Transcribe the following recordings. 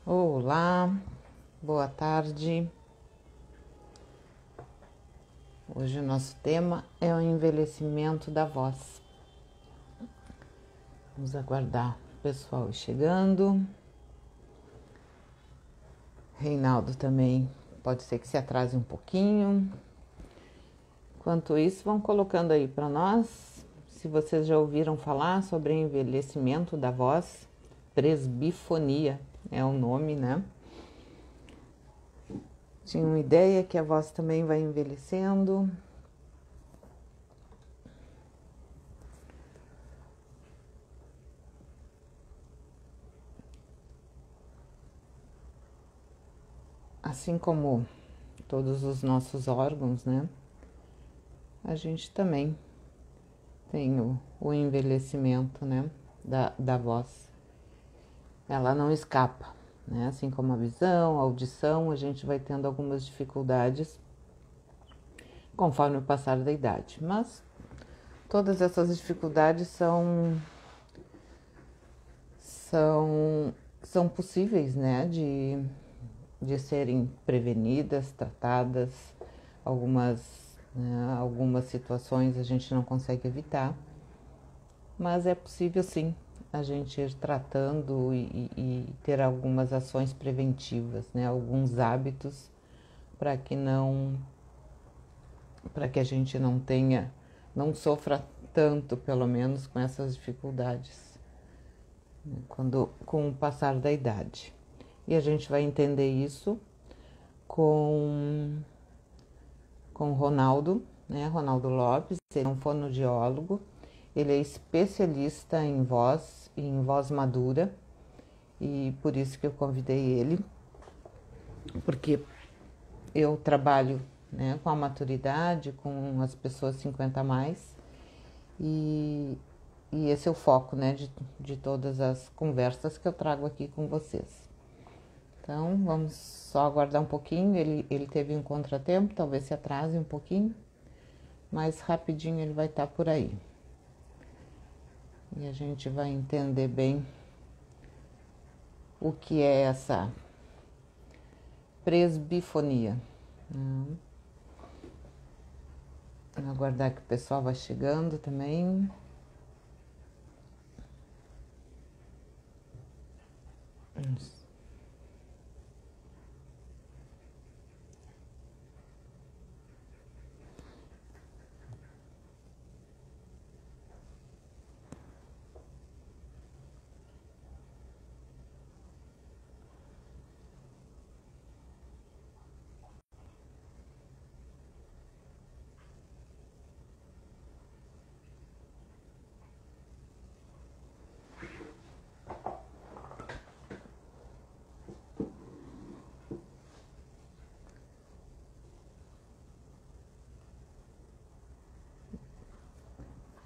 Olá, boa tarde. Hoje o nosso tema é o envelhecimento da voz. Vamos aguardar o pessoal chegando. Reinaldo também pode ser que se atrase um pouquinho. Enquanto isso, vão colocando aí para nós, se vocês já ouviram falar sobre envelhecimento da voz, presbifonia é o nome, né? Tinha uma ideia que a voz também vai envelhecendo. Assim como todos os nossos órgãos, né? A gente também tem o envelhecimento, né? Da voz. Ela não escapa, né? Assim como a visão, a audição, a gente vai tendo algumas dificuldades conforme o passar da idade. Mas todas essas dificuldades são possíveis, né? De serem prevenidas, tratadas. Algumas situações a gente não consegue evitar, mas é possível sim a gente ir tratando e ter algumas ações preventivas, né? Alguns hábitos para que a gente não sofra tanto, pelo menos, com essas dificuldades, né? Com o passar da idade. E a gente vai entender isso com Ronaldo, né? Ronaldo Lopes, ele é um fonoaudiólogo, ele é especialista em voz madura, e por isso que eu convidei ele, porque eu trabalho, né, com a maturidade, com as pessoas 50 a mais, e esse é o foco, né, de todas as conversas que eu trago aqui com vocês. Então, vamos só aguardar um pouquinho. Ele teve um contratempo, talvez se atrase um pouquinho, mas rapidinho ele vai estar por aí. E a gente vai entender bem o que é essa presbifonia. Vamos aguardar que o pessoal vai chegando também.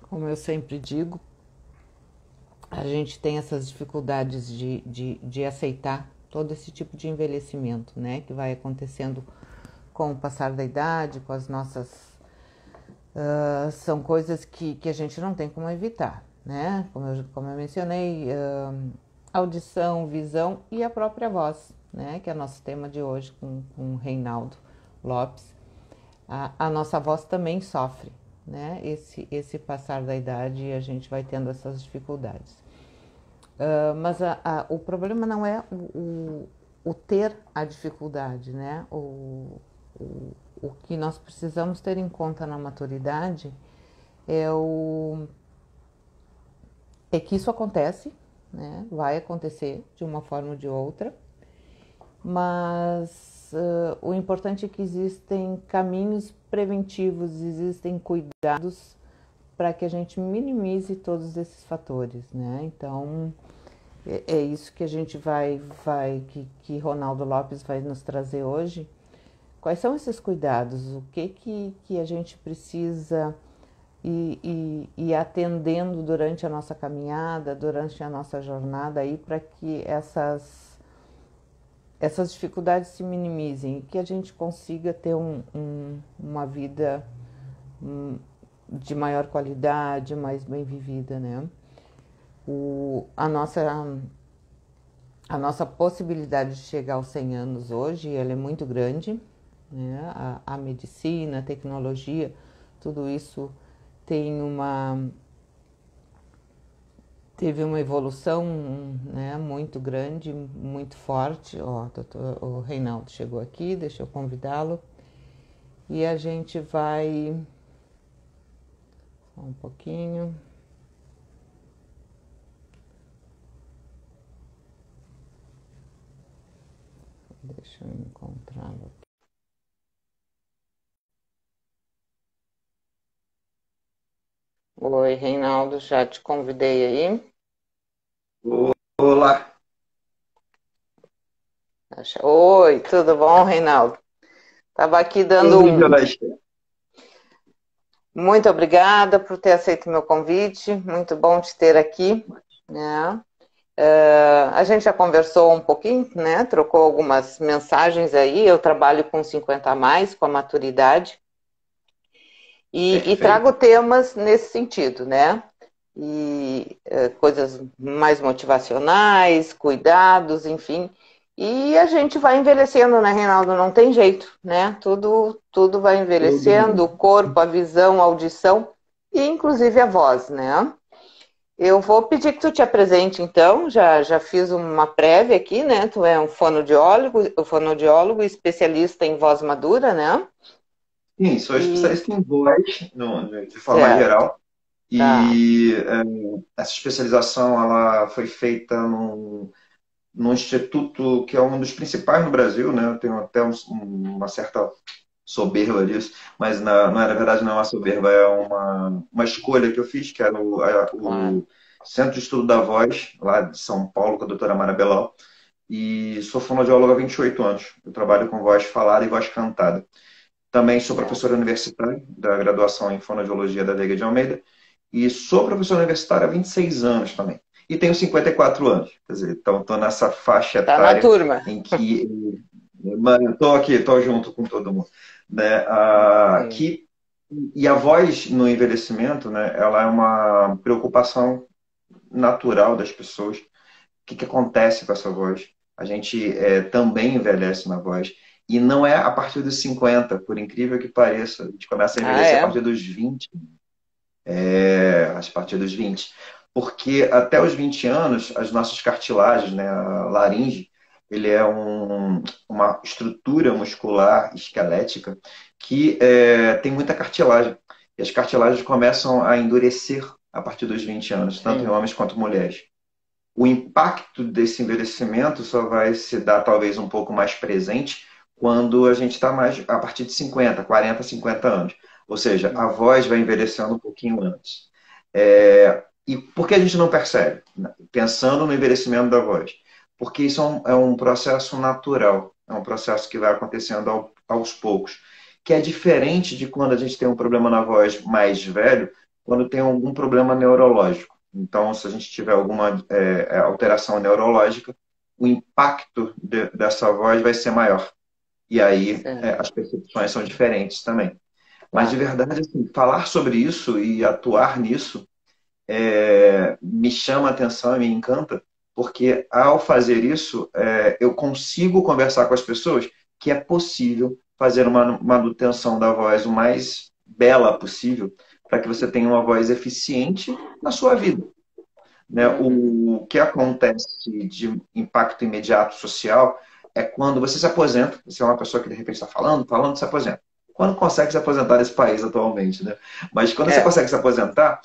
Como eu sempre digo, a gente tem essas dificuldades de aceitar todo esse tipo de envelhecimento, né? Que vai acontecendo com o passar da idade, com as nossas... são coisas que a gente não tem como evitar, né? Como eu mencionei, audição, visão e a própria voz, né? Que é o nosso tema de hoje com o Reinaldo Lopes. A nossa voz também sofre, né? Esse passar da idade e a gente vai tendo essas dificuldades. Mas o problema não é o ter a dificuldade, né? O que nós precisamos ter em conta na maturidade é que isso acontece, né? Vai acontecer de uma forma ou de outra, mas o importante é que existem caminhos preventivos, existem cuidados para que a gente minimize todos esses fatores, né? Então, é isso que a gente que Ronaldo Lopes vai nos trazer hoje. Quais são esses cuidados? O que a gente precisa ir atendendo durante a nossa caminhada, durante a nossa jornada aí, para que essas dificuldades se minimizem e que a gente consiga ter uma vida de maior qualidade, mais bem vivida, né? A a nossa possibilidade de chegar aos 100 anos hoje, ela é muito grande, né? A medicina, a tecnologia, tudo isso tem teve uma evolução, né, muito grande, muito forte. Ó, o Reinaldo chegou aqui, deixa eu convidá-lo. E a gente vai... Só um pouquinho. Deixa eu encontrá-lo. Oi, Reinaldo, já te convidei aí. Olá. Oi, tudo bom, Reinaldo? Estava aqui dando Tudo um... jóia. Muito obrigada por ter aceito o meu convite, muito bom te ter aqui, né? A gente já conversou um pouquinho, né? Trocou algumas mensagens aí. Eu trabalho com 50 a mais, com a maturidade, e trago Perfeito. temas nesse sentido, né? E coisas mais motivacionais, cuidados, enfim. E a gente vai envelhecendo, né, Reinaldo? Não tem jeito, né? Tudo vai Tudo envelhecendo, o bem. corpo, a visão, a audição e inclusive a voz, né? Eu vou pedir que tu te apresente, então. Já fiz uma prévia aqui, né? Tu é um fonoaudiólogo especialista em voz madura, né? Sim, sou E especialista em voz, de forma certo, geral, tá. e essa especialização ela foi feita num instituto que é um dos principais no Brasil, né? Eu tenho até uma certa soberba disso, mas não era verdade, não é uma soberba, é uma escolha que eu fiz, que era Claro. o Centro de Estudo da Voz, lá de São Paulo, com a doutora Mara Belau, e sou fonoaudiólogo há 28 anos. Eu trabalho com voz falada e voz cantada. Também sou Certo. professor universitário da graduação em fonoaudiologia da Veiga de Almeida e sou professor universitário há 26 anos também. E tenho 54 anos, quer dizer, então estou nessa faixa Tá na etária turma. em que estou aqui, estou junto com todo mundo, né? Sim. E a voz no envelhecimento, né? Ela é uma preocupação natural das pessoas. Que acontece com essa voz? A gente também envelhece na voz. E não é a partir dos 50, por incrível que pareça. A gente começa a Ah, envelhecer a é? partir dos 20. A partir dos 20. Porque até os 20 anos, as nossas cartilagens, né, a laringe, ele é uma estrutura muscular esquelética que tem muita cartilagem. E as cartilagens começam a endurecer a partir dos 20 anos, tanto em Sim. homens quanto mulheres. O impacto desse envelhecimento só vai se dar talvez um pouco mais presente quando a gente está mais a partir de 50, 40, 50 anos. Ou seja, a Hum. voz vai envelhecendo um pouquinho antes. E por que a gente não percebe? Pensando no envelhecimento da voz. Porque isso é um processo natural, é um processo que vai acontecendo aos poucos, que é diferente de quando a gente tem um problema na voz mais velho, quando tem algum problema neurológico. Então, se a gente tiver alguma alteração neurológica, o impacto dessa voz vai ser maior. E aí Certo. as percepções são diferentes também. Mas, de Claro. verdade, assim, falar sobre isso e atuar nisso me chama a atenção e me encanta, porque ao fazer isso, eu consigo conversar com as pessoas que é possível fazer uma manutenção da voz o mais bela possível, para que você tenha uma voz eficiente na sua vida, né? Uhum. O que acontece de impacto imediato social é quando você se aposenta, você é uma pessoa que de repente está falando, se aposenta. Quando consegue se aposentar nesse país atualmente, né? Mas quando você É. consegue se aposentar,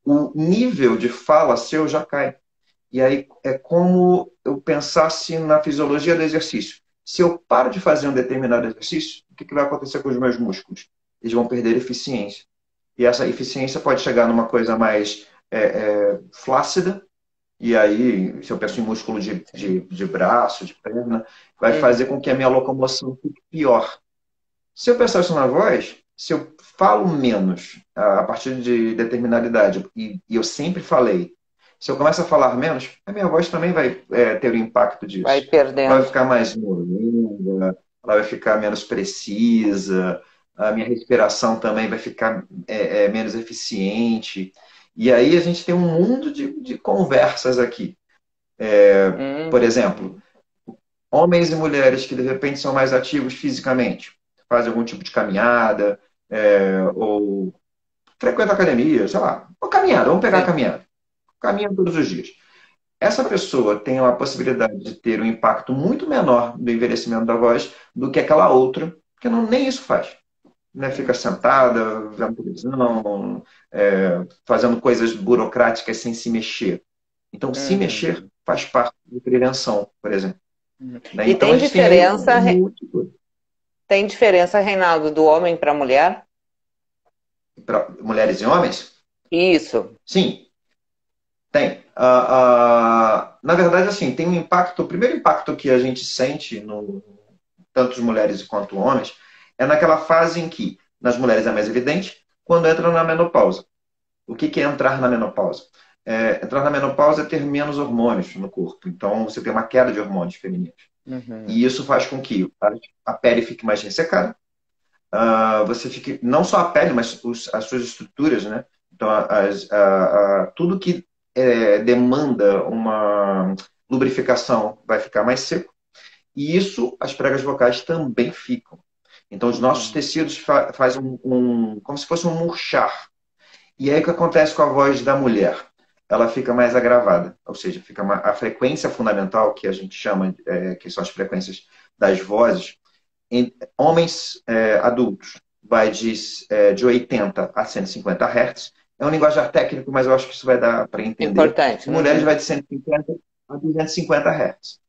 o nível de fala seu já cai. E aí é como eu pensasse na fisiologia do exercício. Se eu paro de fazer um determinado exercício, o que vai acontecer com os meus músculos? Eles vão perder eficiência. E essa eficiência pode chegar numa coisa mais flácida, e aí, se eu penso em músculo Sim. de braço, de perna, vai fazer Uhum. com que a minha locomoção fique pior. Se eu pensar isso na voz, se eu falo menos a partir de determinada idade, e eu sempre falei, se eu começo a falar menos, a minha voz também vai ter o impacto Vai disso. Ela vai perdendo. ficar mais molenga, ela vai ficar menos precisa, a minha respiração também vai ficar menos eficiente. E aí a gente tem um mundo de conversas aqui. Por exemplo, homens e mulheres que de repente são mais ativos fisicamente, fazem algum tipo de caminhada, ou frequentam academia, sei lá, ou caminhada, vamos pegar a Sim. caminhada. Caminha todos os dias. Essa pessoa tem a possibilidade de ter um impacto muito menor do envelhecimento da voz do que aquela outra, que não, nem isso faz. Né? Fica sentada, vendo televisão, fazendo coisas burocráticas sem se mexer. Então, se mexer Uhum. faz parte de prevenção, por exemplo. Né? E Então, a gente tem aí um monte de coisa. tem diferença, Reinaldo, do homem para a mulher? Para mulheres e homens? Isso. Sim, tem. Na verdade, assim, tem um impacto. O primeiro impacto que a gente sente, tanto as mulheres quanto homens, é naquela fase em que, nas mulheres é mais evidente, quando entra na menopausa. O que é entrar na menopausa? Entrar na menopausa é ter menos hormônios no corpo. Então, você tem uma queda de hormônios femininos. Uhum. E isso faz com que a pele fique mais ressecada. Você fique, não só a pele, mas as suas estruturas, né? Então, tudo que demanda uma lubrificação vai ficar mais seco. E isso, as pregas vocais também ficam. Então, os nossos Uhum. tecidos fazem como se fosse um murchar. E aí o que acontece com a voz da mulher? Ela fica mais agravada, ou seja, a frequência fundamental, que a gente chama, que são as frequências das vozes, em homens adultos, vai de 80 a 150 Hz. É um linguajar técnico, mas eu acho que isso vai dar para entender. Importante. E mulheres Uhum. vai de 150 a 250 Hz.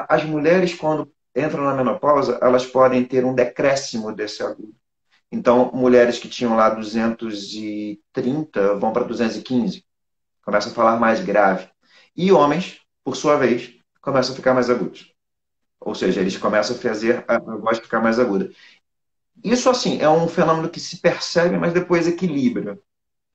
As mulheres, quando entram na menopausa, elas podem ter um decréscimo desse agudo. Então, mulheres que tinham lá 230 vão para 215, começam a falar mais grave. E homens, por sua vez, começam a ficar mais agudos. Ou seja, eles começam a fazer a voz ficar mais aguda. Isso, assim, é um fenômeno que se percebe, mas depois equilibra.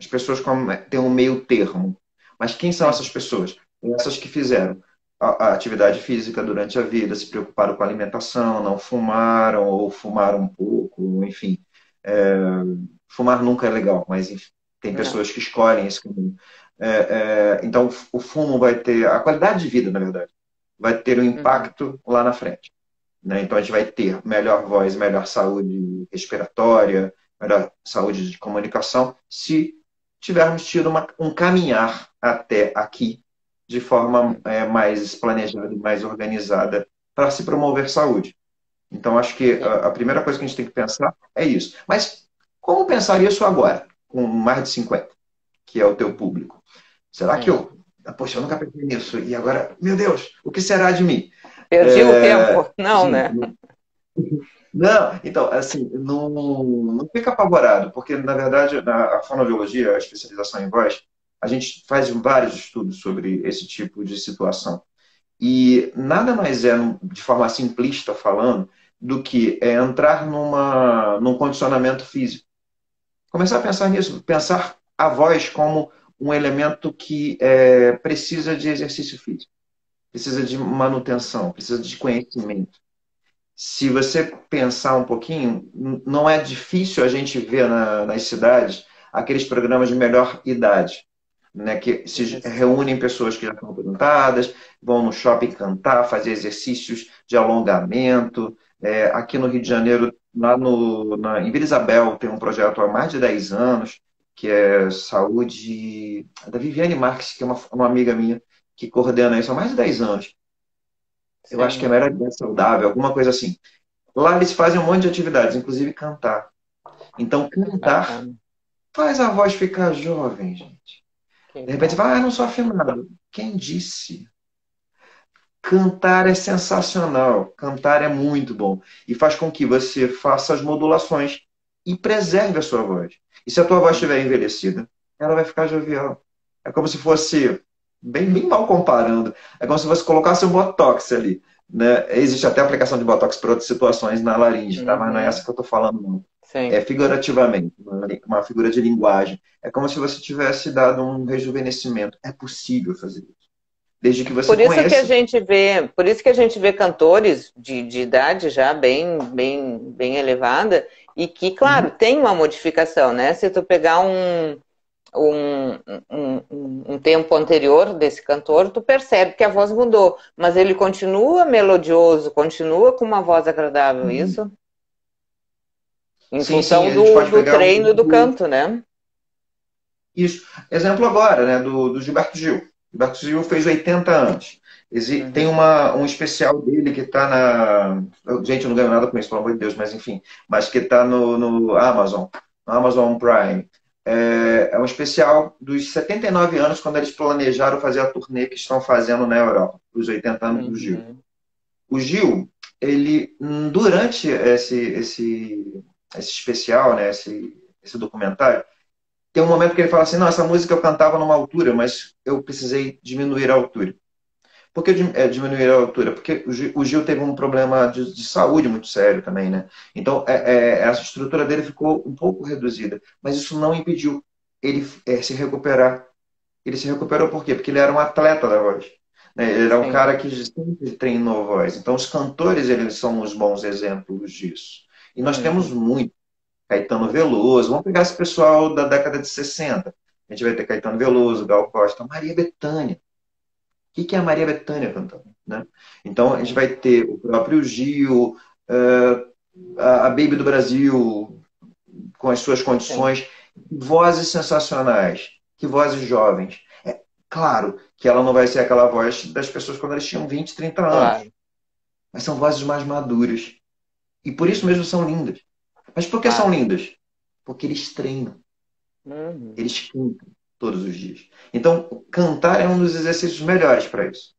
As pessoas têm um meio termo. Mas quem são Sim. essas pessoas? Essas que fizeram a atividade física durante a vida, se preocuparam com a alimentação, não fumaram ou fumaram um pouco, enfim. É, fumar nunca é legal, mas enfim, tem Não. pessoas que escolhem esse caminho. Então, o fumo vai ter, a qualidade de vida, na verdade, vai ter um Uhum. impacto lá na frente. Né? Então, a gente vai ter melhor voz, melhor saúde respiratória, melhor saúde de comunicação, se tivermos tido um caminhar até aqui de forma mais planejada e mais organizada para se promover saúde. Então, acho que Sim. a primeira coisa que a gente tem que pensar é isso. Mas como pensar isso agora, com mais de 50, que é o teu público? Será que Sim. poxa, eu nunca pensei nisso, e agora, meu Deus, o que será de mim? Perdi o tempo? Não, Gente, né? não, então, assim, não fica apavorado, porque, na verdade, a fonoaudiologia, a especialização em voz, a gente faz vários estudos sobre esse tipo de situação. E nada mais é, de forma simplista falando, do que entrar num condicionamento físico. Começar a pensar nisso, pensar a voz como um elemento que precisa de exercício físico, precisa de manutenção, precisa de conhecimento. Se você pensar um pouquinho, não é difícil a gente ver nas cidades aqueles programas de melhor idade, né, que se Isso. reúnem pessoas que já estão aposentadas, vão no shopping cantar, fazer exercícios de alongamento. Aqui no Rio de Janeiro, lá em Vila Isabel, tem um projeto há mais de 10 anos, que é saúde, da Viviane Marques, que é uma amiga minha, que coordena isso há mais de 10 anos. Eu acho que é Sim. melhor vida saudável, alguma coisa assim. Lá eles fazem um monte de atividades, inclusive cantar. Então, cantar Bacana. faz a voz ficar jovem, gente. Que De repente você bom. fala, não sou afinado. Quem disse? Cantar é sensacional. Cantar é muito bom. E faz com que você faça as modulações e preserve a sua voz. E se a tua voz estiver envelhecida, ela vai ficar jovial. É como se fosse, bem mal comparando, é como se você colocasse um botox ali. Né? Existe até aplicação de botox para outras situações na laringe, tá? Mas não é essa Uhum. que eu estou falando, não. É Sim. figurativamente, uma figura de linguagem. É como se você tivesse dado um rejuvenescimento. É possível fazer isso. Desde que você Por isso que a conheça. gente vê, por isso que a gente vê cantores de idade já bem elevada e que, claro, Uhum. tem uma modificação, né? Se tu pegar um, um tempo anterior desse cantor, tu percebe que a voz mudou, mas ele continua melodioso, continua com uma voz agradável, Uhum. isso? Em Sim, sim, função a gente pode do pegar um treino do exemplo, canto, né? isso. Exemplo agora, né, do Gilberto Gil. Gilberto Gil fez 80 anos. Tem Uhum. um especial dele que está na. Gente, eu não ganho nada com isso, pelo amor de Deus, mas enfim. Mas que está no Amazon, no Amazon Prime. É um especial dos 79 anos, quando eles planejaram fazer a turnê que estão fazendo na Europa, os 80 anos do Gil. Uhum. O Gil, ele, durante esse especial, né, esse documentário, tem um momento que ele fala assim: não, essa música eu cantava numa altura, mas eu precisei diminuir a altura. Por que diminuir a altura? Porque o Gil teve um problema de saúde muito sério também, né? Então, a estrutura dele ficou um pouco reduzida. Mas isso não impediu ele se recuperar. Ele se recuperou por quê? Porque ele era um atleta da voz. Né? Ele era um Sim. cara que sempre treinou voz. Então, os cantores, eles são os bons exemplos disso. E nós temos Uhum. muito. Caetano Veloso. Vamos pegar esse pessoal da década de 60. A gente vai ter Caetano Veloso, Gal Costa, Maria Bethânia. O que é a Maria Bethânia cantando? Né? Então, a gente Sim. vai ter o próprio Gil, a Baby do Brasil, com as suas Sim. condições, vozes sensacionais, que vozes jovens. É claro que ela não vai ser aquela voz das pessoas quando elas tinham 20, 30 anos, Claro, mas são vozes mais maduras. E por isso mesmo são lindas. Mas por que são claro. lindas? Porque eles treinam. Uhum. Eles cantam todos os dias. Então, cantar é um dos exercícios melhores para isso.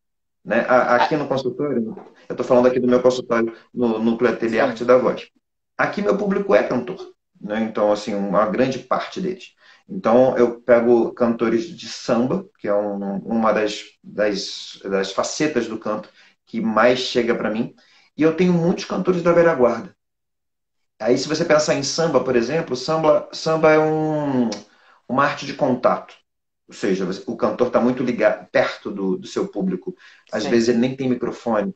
Né? Ah, Aqui no consultório, eu estou falando aqui do meu consultório no Núcleo Ateliê sim. Arte da Voz. Aqui meu público é cantor. Né? Então, assim, uma grande parte deles. Então, eu pego cantores de samba, que é uma das facetas do canto que mais chega para mim, e eu tenho muitos cantores da velha guarda. Aí, se você pensar em samba, por exemplo, samba é uma arte de contato. Ou seja, o cantor está muito ligado, perto do seu público. Às vezes Sim. ele nem tem microfone.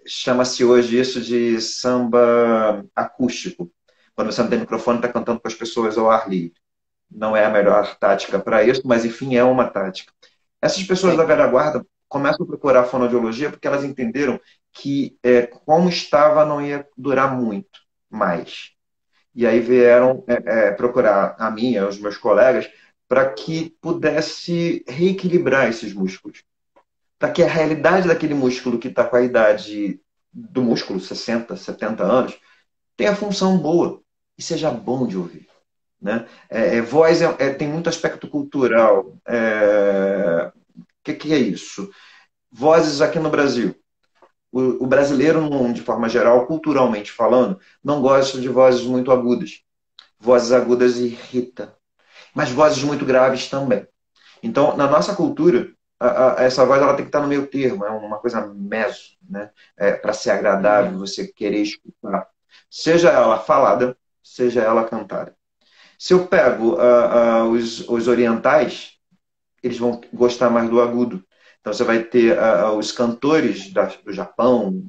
Chama-se hoje isso de samba acústico. Quando você não tem microfone, está cantando com as pessoas ao ar livre. Não é a melhor tática para isso, mas enfim, é uma tática. Essas pessoas da Sim. velha guarda começam a procurar fonoaudiologia porque elas entenderam que como estava não ia durar muito mais. E aí vieram procurar a mim e aos meus colegas para que pudesse reequilibrar esses músculos. Para que a realidade daquele músculo que está com a idade do músculo, 60, 70 anos, tenha função boa e seja bom de ouvir. Né? Voz tem muito aspecto cultural. Que é isso? Vozes aqui no Brasil. O brasileiro, de forma geral, culturalmente falando, não gosta de vozes muito agudas. Vozes agudas irrita, mas vozes muito graves também. Então, na nossa cultura, essa voz ela tem que estar no meio termo, é uma coisa meso, né? Para ser agradável, Uhum. você querer escutar. Seja ela falada, seja ela cantada. Se eu pego os orientais, eles vão gostar mais do agudo. Então, você vai ter os cantores do Japão,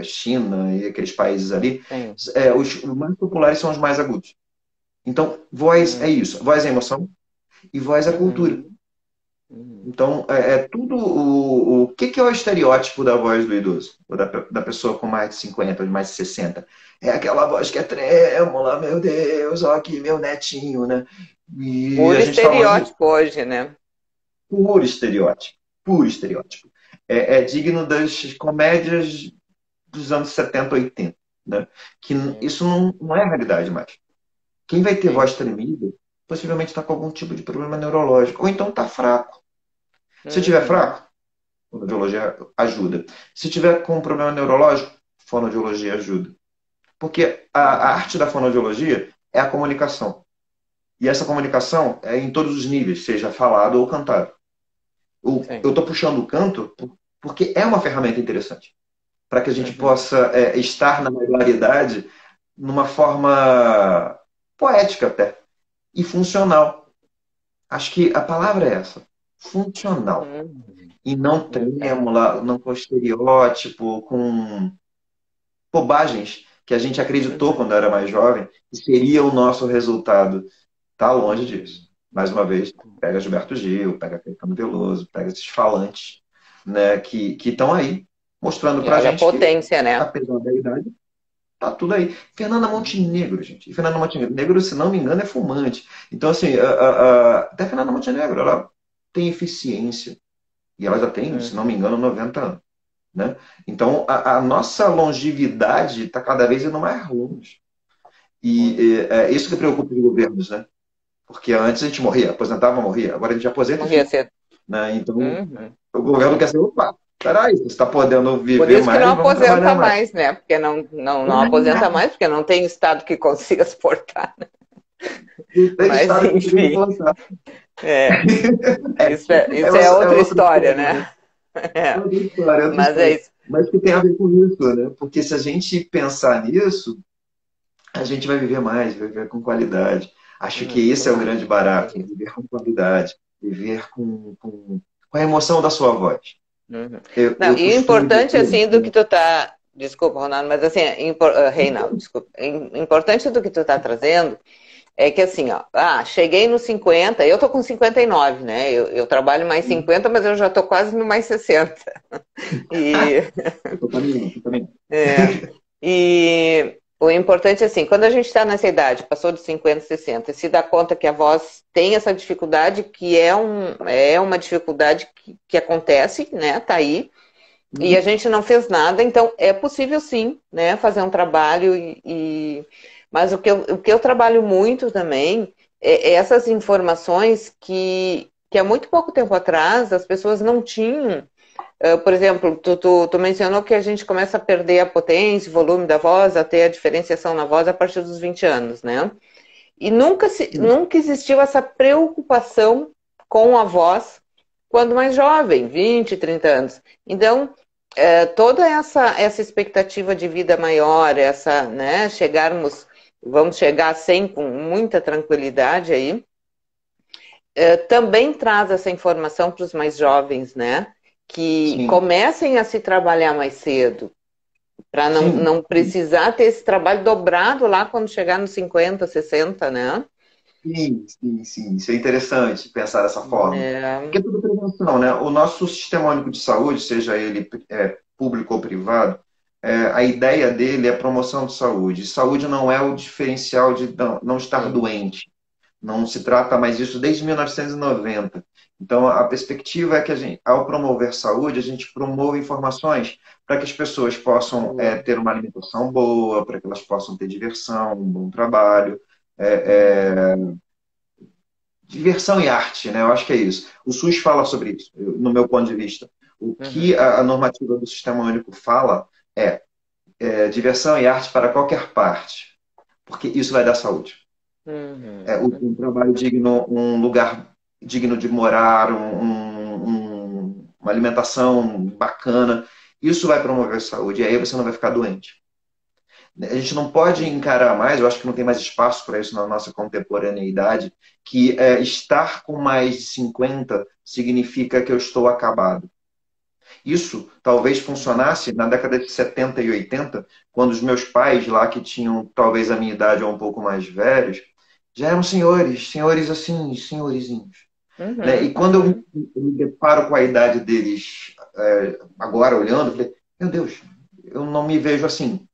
China e aqueles países ali, Sim. os mais populares são os mais agudos. Então, voz é Uhum. isso. Voz é emoção e voz é cultura. Uhum. Uhum. Então, é tudo o que é o estereótipo da voz do idoso? Ou da pessoa com mais de 50 ou de mais de 60? É aquela voz que é trêmula, meu Deus, ó aqui meu netinho, né? E Puro a gente está longe disso. estereótipo hoje, né? Puro estereótipo. Puro estereótipo. É digno das comédias dos anos 70, 80. Né? Que Sim. isso não é a realidade mais. Quem vai ter Sim. voz tremida, possivelmente está com algum tipo de problema neurológico. Ou então está fraco. Se estiver Uhum. fraco, fonoaudiologia ajuda. Se tiver com um problema neurológico, fonoaudiologia ajuda. Porque a Uhum. arte da fonoaudiologia é a comunicação. E essa comunicação é em todos os níveis, seja falado ou cantado. Eu Sim. estou puxando o canto porque é uma ferramenta interessante. Para que a gente Uhum. possa estar na maioridade numa forma poética até. E funcional. Acho que a palavra é essa. Funcional. Uhum. E não É. trêmula, não com estereótipo, com bobagens que a gente acreditou Uhum. quando era mais jovem, que seria o nosso resultado. Está longe disso. Mais uma vez, pega Gilberto Gil, pega Caetano Veloso, pega esses falantes, né, que estão aí, mostrando E pra olha a gente que, potência, né? apesar da idade, tá tudo aí. Fernanda Montenegro, gente. E Fernanda Montenegro, se não me engano, é fumante. Então, assim, até Fernanda Montenegro, ela tem eficiência. E ela já tem, se não me Uhum. engano, 90 anos. Né? Então, a nossa longevidade está cada vez indo mais longe. E Muito. é isso que preocupa os governos, né? Porque antes a gente morria, aposentava, morria. Agora a gente aposenta e Morria fica. cedo. Né? Então, Uhum. o governo quer ser, opa, peraí, você está podendo Por viver isso que não mais, vamos trabalhar aposenta mais. mais, né? Porque não aposenta mais, porque não tem estado que consiga suportar. Não tem Mas, estado que consiga enfim, suportar. é, É, isso é é outra outra história, história, né? né? É É, outra história, é outra mas é história. isso. Mas que tem a ver com isso, né? Porque se a gente pensar nisso, a gente vai viver mais, vai viver com qualidade. Acho que esse é o Demais. grande barato, viver com qualidade, viver com a emoção da sua voz. Uhum. Não, Eu e o costumo importante, dizer, assim, do que né? tu tá... Desculpa, Ronaldo, mas assim, Reinaldo, desculpa. Importante do que tu tá trazendo é que assim, ó, cheguei nos 50, eu tô com 59, né? Eu trabalho mais 50, mas eu já tô quase no mais 60. E, Eu tô caminhando, tô caminhando. é, e o importante é assim, quando a gente está nessa idade, passou de 50, 60, e se dá conta que a voz tem essa dificuldade, que é uma dificuldade que acontece, né? Tá aí, e a Uhum. gente não fez nada, então é possível sim, né? Fazer um trabalho mas o que eu trabalho muito também é essas informações que há muito pouco tempo atrás as pessoas não tinham. Por exemplo, tu mencionou que a gente começa a perder a potência, o volume da voz, a ter a diferenciação na voz a partir dos 20 anos, né? E nunca existiu essa preocupação com a voz quando mais jovem, 20, 30 anos. Então, toda essa expectativa de vida maior, né, vamos chegar a 100 com muita tranquilidade aí, também traz essa informação para os mais jovens, né? Que Sim, comecem a se trabalhar mais cedo, para sim, não precisar ter esse trabalho dobrado lá quando chegar nos 50, 60, né? sim, sim, sim. Isso é interessante pensar dessa forma. Porque É, é tudo prevenção, né? O nosso sistema único de saúde, seja ele público ou privado, a ideia dele é a promoção de saúde. Saúde não é o diferencial de não estar sim. doente. Não se trata mais disso desde 1990. Então, a perspectiva é que a gente, ao promover saúde, a gente promove informações para que as pessoas possam ter uma alimentação boa, para que elas possam ter diversão, um bom trabalho, é, é, diversão e arte, né? Eu acho que é isso. O SUS fala sobre isso, no meu ponto de vista. O que Uhum, a normativa do Sistema Único fala diversão e arte para qualquer parte, porque isso vai dar saúde. uhum, Um trabalho digno, um lugar digno de morar, uma alimentação bacana, isso vai promover a saúde, e aí você não vai ficar doente. A gente não pode encarar mais, eu acho que não tem mais espaço para isso na nossa contemporaneidade, que estar com mais de 50 significa que eu estou acabado. Isso talvez funcionasse na década de 70 e 80, quando os meus pais lá, que tinham talvez a minha idade ou um pouco mais velhos, já eram senhores, senhores assim, senhorizinhos. Né? uhum, E quando uhum. eu me deparo com a idade deles, agora olhando, eu falei, meu Deus, eu não me vejo assim.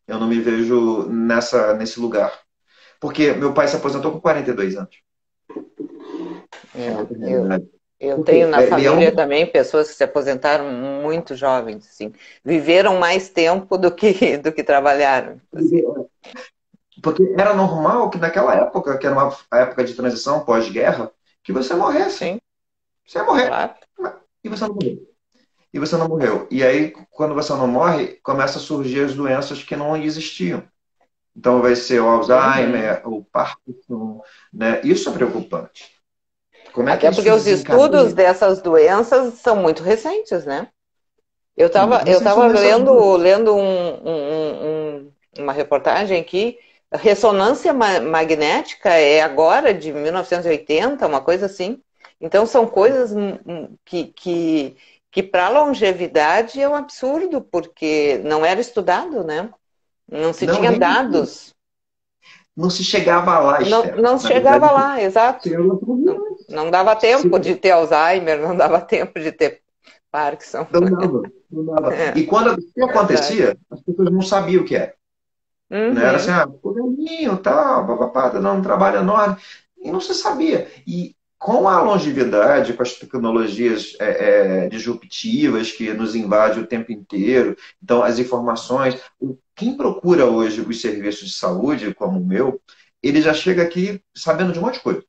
Eu não me vejo nesse lugar. Porque meu pai se aposentou com 42 anos. É É, outra realidade. eu tenho Porque na ele é um. família também pessoas que se aposentaram muito jovens, assim, viveram mais tempo do que trabalharam, assim. Porque era normal que naquela época, que era uma época de transição pós-guerra, que você morresse. Sim, Você ia morrer. claro. E você não morreu. E você não morreu. E aí, quando você não morre, começam a surgir as doenças que não existiam. Então, vai ser o Uhum. Alzheimer, o Parkinson, né? Isso é preocupante. Como é que Até isso porque os estudos desencadeia? dessas doenças são muito recentes, né? São muito Eu recentes tava nessas duas. lendo uma reportagem aqui. A ressonância magnética é agora de 1980, uma coisa assim. Então são coisas que para longevidade é um absurdo, porque não era estudado, né? Não se Não, tinha nem. dados. não se chegava lá, Não, Esther. não Na verdade, chegava lá, exato. chegava Não, não dava tempo de ter Alzheimer, não dava tempo de ter Parkinson. não dava, não dava. É, E quando isso verdade. acontecia, as pessoas não sabiam o que era. Né? Era assim, Uhum, ficou velhinho, tal, papapá, não trabalha enorme. E não se sabia. E com a longevidade, com as tecnologias disruptivas que nos invadem o tempo inteiro, então as informações, quem procura hoje os serviços de saúde, como o meu, ele já chega aqui sabendo de um monte de coisa.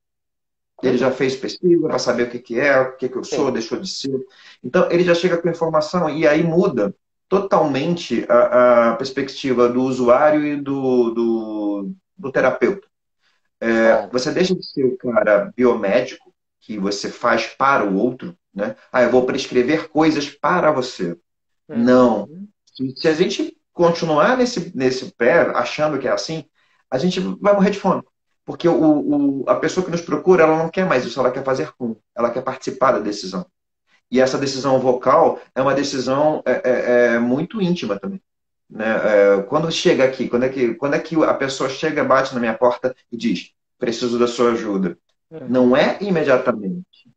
Ele já uhum, fez pesquisa para saber o que é, o que eu sou, sim, deixou de ser. Então, ele já chega com informação e aí muda totalmente a perspectiva do usuário e do terapeuta. claro. Você deixa de ser o cara biomédico que você faz para o outro, né? Ah, eu vou prescrever coisas para você. Não. Uhum, Se a gente continuar nesse pé, achando que é assim, a gente vai morrer de fome. Porque a pessoa que nos procura, ela não quer mais isso, ela quer fazer com, ela quer participar da decisão. E essa decisão vocal é uma decisão muito íntima também. Né? Quando chega aqui, quando é que a pessoa chega, bate na minha porta e diz, preciso da sua ajuda? Não uhum, é imediatamente,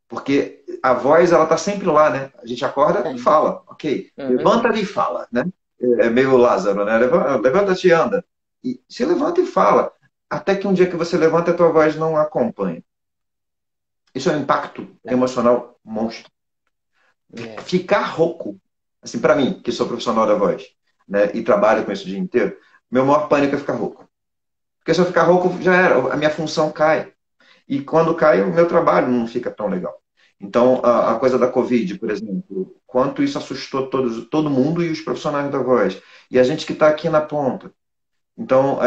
porque a voz ela está sempre lá, né? A gente acorda e sim, fala, ok, levanta uhum, e fala, né? É meio Lázaro, né? Levanta-te e anda. E se levanta e fala, até que um dia que você levanta, a tua voz não acompanha. Isso é um impacto é, emocional monstro. é, Ficar rouco, assim, para mim, que sou profissional da voz, né, e trabalho com isso o dia inteiro, meu maior pânico é ficar rouco. Porque se eu ficar rouco, já era, a minha função cai. E quando cai, o meu trabalho não fica tão legal. Então, a sim, coisa da Covid, por exemplo, quanto isso assustou todo mundo e os profissionais da voz. E a gente que está aqui na ponta. Então,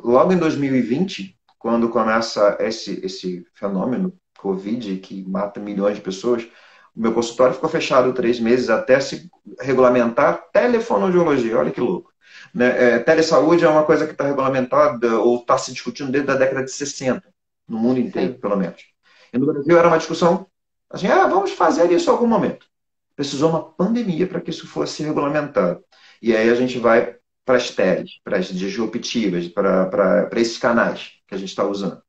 logo em 2020, quando começa esse fenômeno, Covid, que mata milhões de pessoas, o meu consultório ficou fechado 3 meses até se regulamentar telefonoaudiologia. Olha que louco. Né? Telesaúde é uma coisa que está regulamentada ou está se discutindo desde a década de 60, no mundo inteiro, sim. pelo menos. E no Brasil era uma discussão assim, vamos fazer isso em algum momento. Precisou uma pandemia para que isso fosse regulamentado. E aí a gente vai para as teles, para as disruptivas, para esses canais que a gente está usando.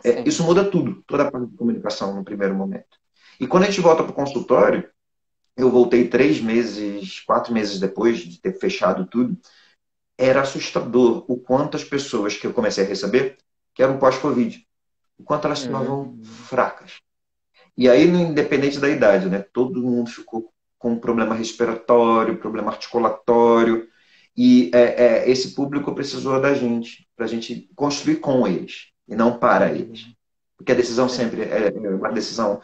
Sim. Isso muda tudo, toda a parte de comunicação no primeiro momento. E quando a gente volta para o consultório, eu voltei 3 meses, 4 meses depois de ter fechado tudo, era assustador o quanto as pessoas que eu comecei a receber, que eram pós-Covid, o quanto elas estavam Uhum. fracas. E aí, independente da idade, né, todo mundo ficou com problema respiratório, problema articulatório, e esse público precisou da gente, para a gente construir com eles, e não para eles. Uhum. Porque a decisão Sim. sempre é uma decisão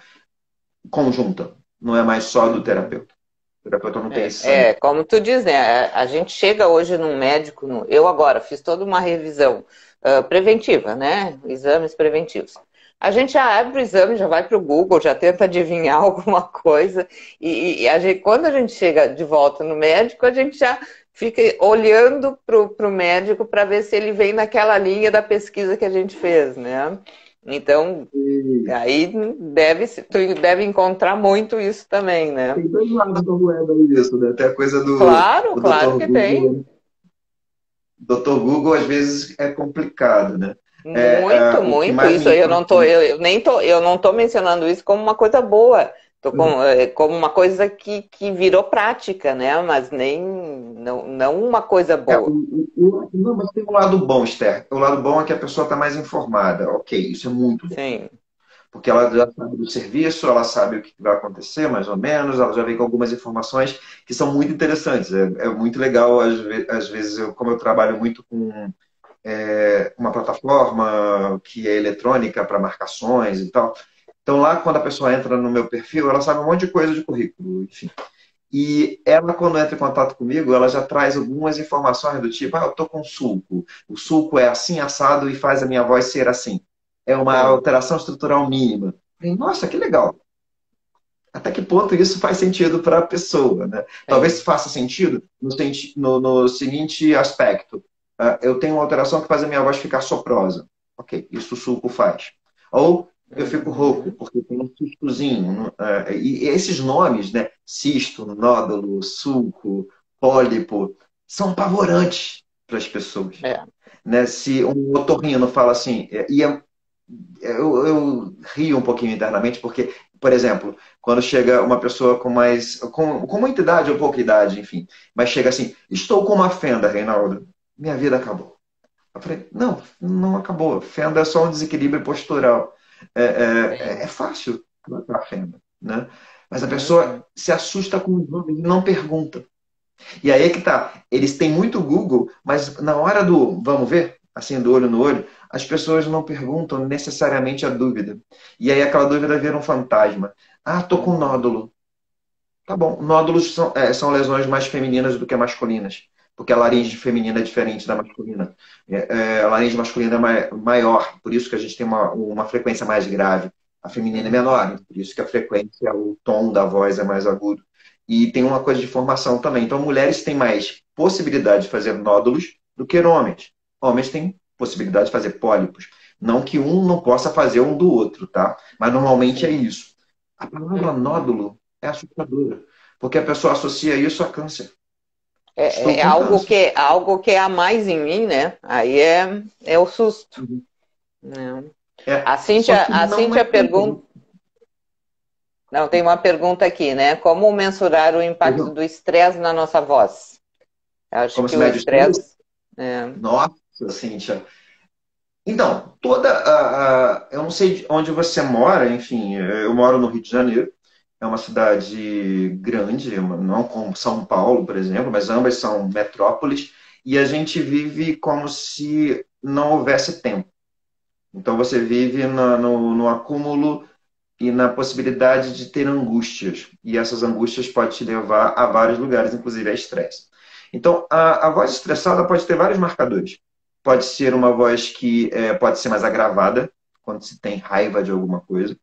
conjunta, não é mais só do Uhum. terapeuta. O terapeuta não tem esse sangue. Como tu diz, né? A gente chega hoje num médico, eu agora fiz toda uma revisão preventiva, né? Exames preventivos. A gente já abre o exame, já vai para o Google, já tenta adivinhar alguma coisa, e quando a gente chega de volta no médico, a gente já fica olhando para o médico para ver se ele vem naquela linha da pesquisa que a gente fez, né? Então, E aí tu deve encontrar muito isso também, né? tem dois lados da moeda isso, né? Tem a coisa do Claro, o claro Dr. que tem. Google. Dr. Google, às vezes, é complicado, né? Muito, O que muito. mais Isso me aí eu não tô, impactou. eu nem tô, eu não tô mencionando isso como uma coisa boa. Como uma coisa que virou prática, né? Mas não uma coisa boa. Não, mas tem um lado bom, Esther. O lado bom é que a pessoa está mais informada. Ok, isso é muito bom. Sim, Porque ela já sabe do serviço, ela sabe o que vai acontecer, mais ou menos, ela já vem com algumas informações que são muito interessantes. É muito legal, às vezes, como eu trabalho muito com uma plataforma que é eletrônica para marcações e tal. Então, lá, quando a pessoa entra no meu perfil, ela sabe um monte de coisa de currículo, enfim. E ela, quando entra em contato comigo, ela já traz algumas informações do tipo, eu estou com sulco. O sulco é assim, assado, e faz a minha voz ser assim. É uma sim, alteração estrutural mínima. E, nossa, que legal. Até que ponto isso faz sentido para a pessoa, né? Talvez sim. faça sentido no seguinte aspecto. Eu tenho uma alteração que faz a minha voz ficar soprosa. Ok, isso o sulco faz. Ou eu fico rouco, Uhum. porque tem um cistozinho. E esses nomes, né? Cisto, nódulo, sulco, pólipo, são apavorantes. para as pessoas. É. Né? Se um otorrino fala assim, eu rio um pouquinho internamente, porque, por exemplo, quando chega uma pessoa com muita idade ou pouca idade, enfim, mas chega assim, estou com uma fenda, Reinaldo, minha vida acabou. Eu falei, não, não acabou. Fenda é só um desequilíbrio postural. É Sim. fácil tratar a fenda, né? Mas a pessoa Uhum. se assusta com os nomes e não pergunta. E aí é que tá. Eles têm muito Google, mas na hora do vamos ver, assim, do olho no olho, as pessoas não perguntam necessariamente a dúvida. E aí aquela dúvida vira um fantasma. Ah, tô com Uhum. nódulo. Tá bom. Nódulos são lesões mais femininas do que masculinas. Porque a laringe Sim. feminina é diferente da masculina. A laringe masculina é maior, por isso que a gente tem uma frequência mais grave. A feminina é Uhum. menor, por isso que a frequência, o tom da voz é mais agudo. E tem uma coisa de formação também. Então, mulheres têm mais possibilidade de fazer nódulos do que homens. Homens têm possibilidade de fazer pólipos. Não que um não possa fazer um do outro, tá? Mas normalmente é Sim. isso. A palavra Uhum. nódulo é assustadora, porque a pessoa associa isso a câncer. É, Estou é com câncer. algo que é a mais em mim, né? Aí é o susto, Uhum. né? Só que A não é Cíntia tão. pergunta, não, tem uma pergunta aqui, né? Como mensurar o impacto do estresse na nossa voz? Eu acho Como que se o mede o estresse? estresse, é, Nossa, Cíntia. Então, eu não sei onde você mora, enfim, eu moro no Rio de Janeiro, é uma cidade grande, não como São Paulo, por exemplo, mas ambas são metrópoles, e a gente vive como se não houvesse tempo. Então, você vive no acúmulo e na possibilidade de ter angústias, e essas angústias podem te levar a vários lugares, inclusive a estresse. Então, a voz estressada pode ter vários marcadores. Pode ser uma voz que pode ser mais agravada, quando se tem raiva de alguma coisa,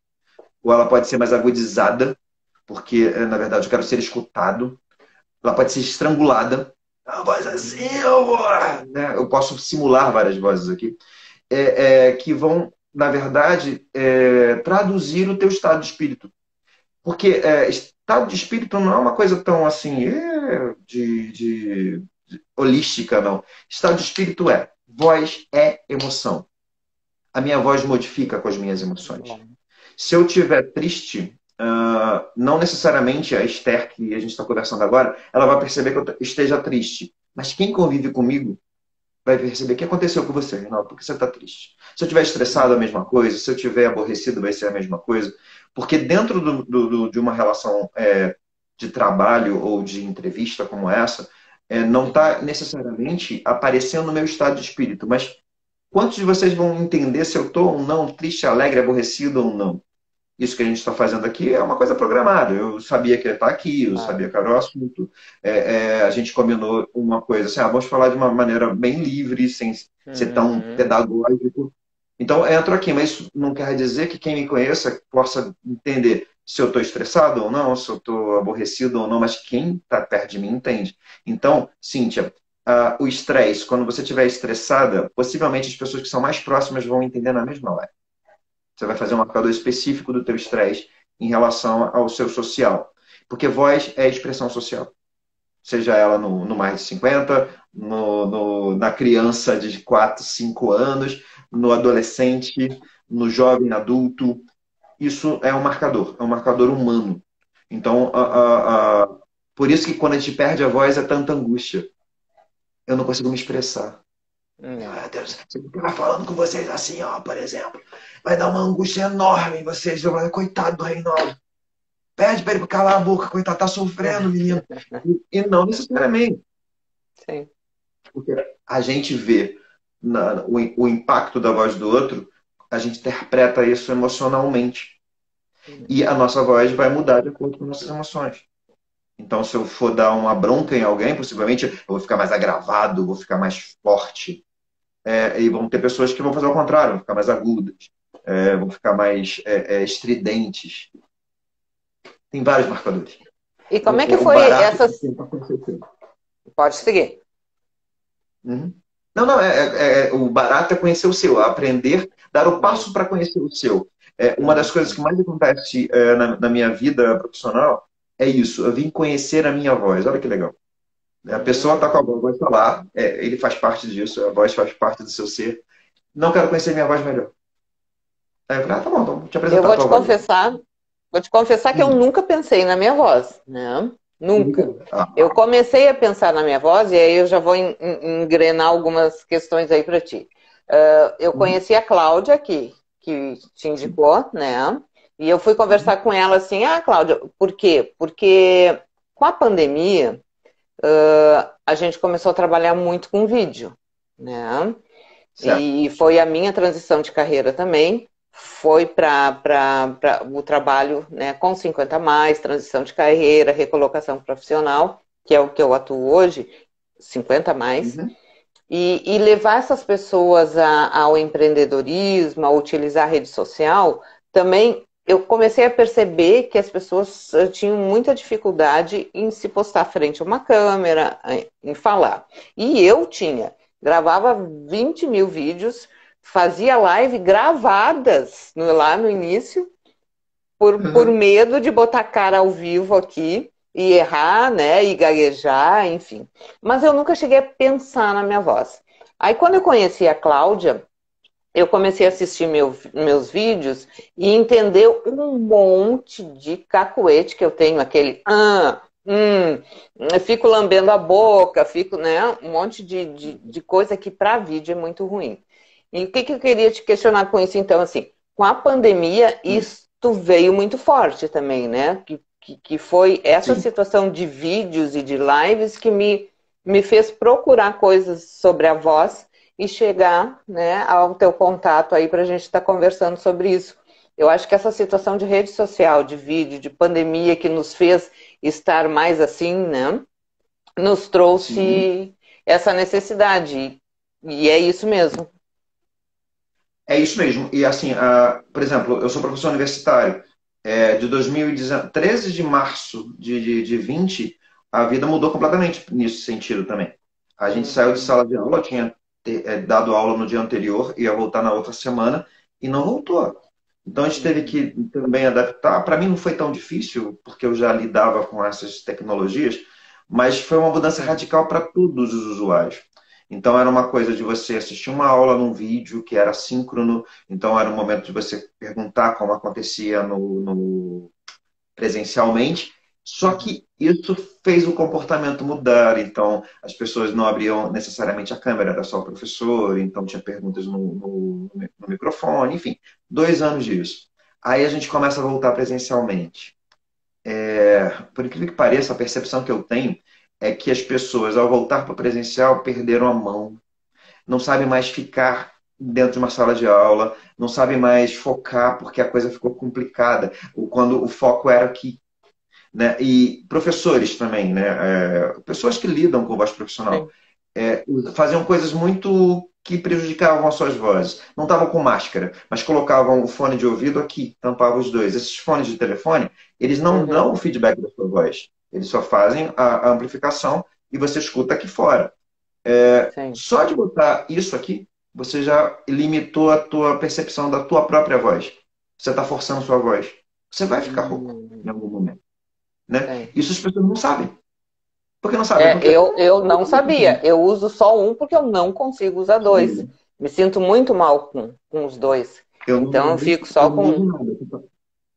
ou ela pode ser mais agudizada, porque, na verdade, eu quero ser escutado. Ela pode ser estrangulada. A voz assim, eu vou, né? Eu posso simular várias vozes aqui, que vão, na verdade, traduzir o teu estado de espírito. Porque estado de espírito não é uma coisa tão assim, holística, não. Estado de espírito voz é emoção. A minha voz modifica com as minhas emoções. bom. Se eu estiver triste, não necessariamente a Esther, que a gente está conversando agora, ela vai perceber que eu esteja triste. Mas quem convive comigo vai perceber o que aconteceu com você, Reinaldo, porque você está triste. Se eu estiver estressado, a mesma coisa. Se eu estiver aborrecido, vai ser a mesma coisa. Porque dentro de uma relação de trabalho ou de entrevista como essa, não está necessariamente aparecendo no meu estado de espírito, mas quantos de vocês vão entender se eu estou ou não triste, alegre, aborrecido ou não? Isso que a gente está fazendo aqui é uma coisa programada. Eu sabia que ia estar aqui, eu Ah, sabia que era o assunto. A gente combinou uma coisa assim, vamos falar de uma maneira bem livre, sem ser tão uhum. pedagógico. Então, eu entro aqui, mas isso não quer dizer que quem me conheça possa entender se eu estou estressado ou não, se eu estou aborrecido ou não, mas quem está perto de mim entende. Então, Cíntia, o estresse, quando você estiver estressada, possivelmente as pessoas que são mais próximas vão entender na mesma hora. Você vai fazer um marcador específico do teu estresse em relação ao seu social. Porque voz é expressão social. Seja ela no mais de 50, na criança de 4, 5 anos, no adolescente, no jovem adulto. Isso é um marcador humano. Então, por isso que quando a gente perde a voz é tanta angústia. Eu não consigo me expressar. É. Meu Deus, se eu ficar falando com vocês assim, ó, por exemplo, vai dar uma angústia enorme em vocês. Eu vou, coitado do Reinaldo. Pede para ele calar a boca, coitado, tá sofrendo, menino. E não necessariamente, Sim. porque a gente vê o impacto da voz do outro, a gente interpreta isso emocionalmente. E a nossa voz vai mudar de acordo com nossas emoções. Então, se eu for dar uma bronca em alguém, possivelmente eu vou ficar mais agravado, vou ficar mais forte. E vão ter pessoas que vão fazer o contrário, vão ficar mais agudas, vão ficar mais estridentes. Tem vários marcadores. E como é que O foi barato é essas? tentar conhecer o seu. Pode seguir. Uhum. Não, não, o barato é conhecer o seu, aprender, dar o passo para conhecer o seu. Uma das coisas que Uhum. mais acontece na minha vida profissional é isso. Eu vim conhecer a minha voz. Olha que legal. A pessoa está com a voz falar, ele faz parte disso, a voz faz parte do seu ser. Não quero conhecer minha voz melhor. Aí eu falei, tá bom, então vou te Eu apresentar a tua voz. vou te confessar que eu Hum, nunca pensei na minha voz, né? Nunca. Eu ah, comecei a pensar na minha voz e aí eu já vou engrenar algumas questões aí para ti. Eu uhum, conheci a Cláudia que te indicou, né? E eu fui uhum, conversar com ela assim, Cláudia, por quê? Porque com a pandemia, a gente começou a trabalhar muito com vídeo, né? certo. E foi a minha transição de carreira também. Foi para o trabalho, né, com 50 mais, transição de carreira, recolocação profissional, que é o que eu atuo hoje, 50 mais, Uhum, e levar essas pessoas ao empreendedorismo, a utilizar a rede social, também eu comecei a perceber que as pessoas tinham muita dificuldade em se postar frente a uma câmera, em falar. E eu tinha, gravava 20 mil vídeos, fazia live gravadas lá no início, por uhum, medo de botar a cara ao vivo aqui e errar, né, e gaguejar, enfim. Mas eu nunca cheguei a pensar na minha voz. Aí quando eu conheci a Cláudia, eu comecei a assistir meus vídeos e entender um monte de cacuete que eu tenho, aquele eu fico lambendo a boca, fico, né, um monte de coisa que para vídeo é muito ruim. E o que, que eu queria te questionar com isso, então, assim, com a pandemia, uhum. isto veio muito forte também, né? Que foi essa Sim. situação de vídeos e de lives que me fez procurar coisas sobre a voz e chegar, né, ao teu contato aí para a gente estar conversando sobre isso. Eu acho que essa situação de rede social, de vídeo, de pandemia que nos fez estar mais assim, né, nos Sim. trouxe essa necessidade. E é isso mesmo. É isso mesmo. E assim, por exemplo, eu sou professor universitário. De 2019, 13 de março de 20, a vida mudou completamente nesse sentido também. A gente saiu de Uhum. sala de aula, tinha dado aula no dia anterior, ia voltar na outra semana, e não voltou. Então a gente teve Uhum. que também adaptar. Para mim não foi tão difícil, porque eu já lidava com essas tecnologias, mas foi uma mudança Sim. radical para todos os usuários. Então era uma coisa de você assistir uma aula num vídeo que era síncrono, então era um momento de você perguntar como acontecia no presencialmente. Só Uhum. que isso fez o comportamento mudar, então as pessoas não abriam necessariamente a câmera, era só o professor, então tinha perguntas no microfone, enfim, 2 anos disso. Aí a gente começa a voltar presencialmente. Por incrível que pareça, a percepção que eu tenho é que as pessoas, ao voltar para o presencial, perderam a mão, não sabem mais ficar dentro de uma sala de aula, não sabem mais focar porque a coisa ficou complicada, quando o foco era aqui, né? E professores também, né? Pessoas que lidam com voz profissional, Sim. faziam coisas muito que prejudicavam as suas vozes. Não estavam com máscara, mas colocavam o fone de ouvido aqui, tampavam os dois. Esses fones de telefone, eles não Uhum. dão o feedback da sua voz. Eles só fazem a amplificação e você escuta aqui fora. Sim. Só de botar isso aqui, você já limitou a tua percepção da tua própria voz. Você está forçando sua voz. Você vai ficar rouco em Uhum. algum momento, né? Sim. Isso as pessoas não sabem. Por que não sabem? Porque Eu não sabia. Eu uso só um porque eu não consigo usar dois. Me sinto muito mal com os dois. eu Então eu normalmente fico eu só não com um. uso nada.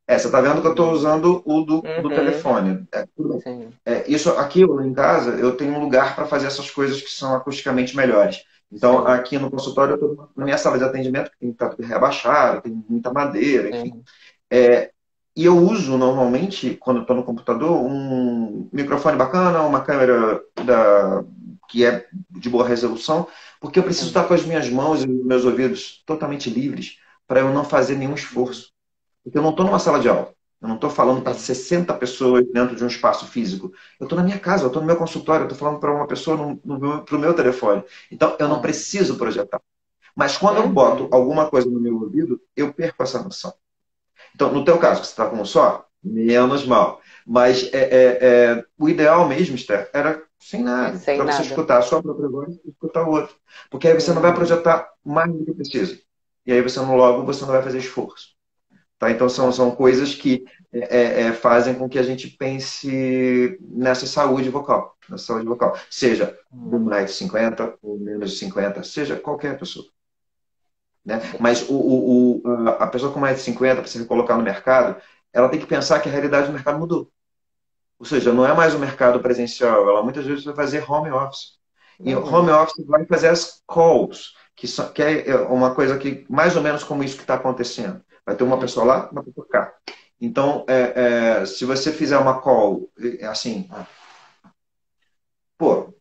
Você está vendo que eu estou usando o do Uhum. telefone. Tudo bem. Sim. Isso aqui em casa, eu tenho um lugar para fazer essas coisas que são acusticamente melhores. Então, Sim. aqui no consultório, eu estou na minha sala de atendimento, que tem que estar tudo rebaixado, tem muita madeira, enfim. Sim. E eu uso normalmente, quando estou no computador, um microfone bacana, uma câmera que é de boa resolução, porque eu preciso Sim. estar com as minhas mãos e os meus ouvidos totalmente livres para eu não fazer nenhum esforço. Porque eu não estou numa sala de aula. Eu não estou falando para Sim. 60 pessoas dentro de um espaço físico. Eu estou na minha casa, eu estou no meu consultório, eu estou falando para uma pessoa para o meu telefone. Então, eu não Claro. preciso projetar. Mas quando eu boto Uhum. alguma coisa no meu ouvido, eu perco essa noção. Então, no teu caso, que você está com um só, menos mal. Mas o ideal mesmo, Esther, era sem nada, Sem para você nada. escutar a sua própria voz e escutar o outro. Porque aí você não vai Uhum. projetar mais do que precisa. E aí você não vai fazer esforço. Tá? Então, Tá. são coisas que fazem com que a gente pense nessa saúde vocal. Na saúde vocal. Seja do mais de 50 ou menos de 50, seja qualquer pessoa. Né? Mas a pessoa com mais de 50, para se colocar no mercado, ela tem que pensar que a realidade do mercado mudou. Ou seja, não é mais o mercado presencial, ela muitas vezes vai fazer home office. E home office vai fazer as calls, que é uma coisa que, mais ou menos como isso que está acontecendo. Vai ter uma pessoa lá, uma pessoa cá. Então, se você fizer uma call, assim, pô,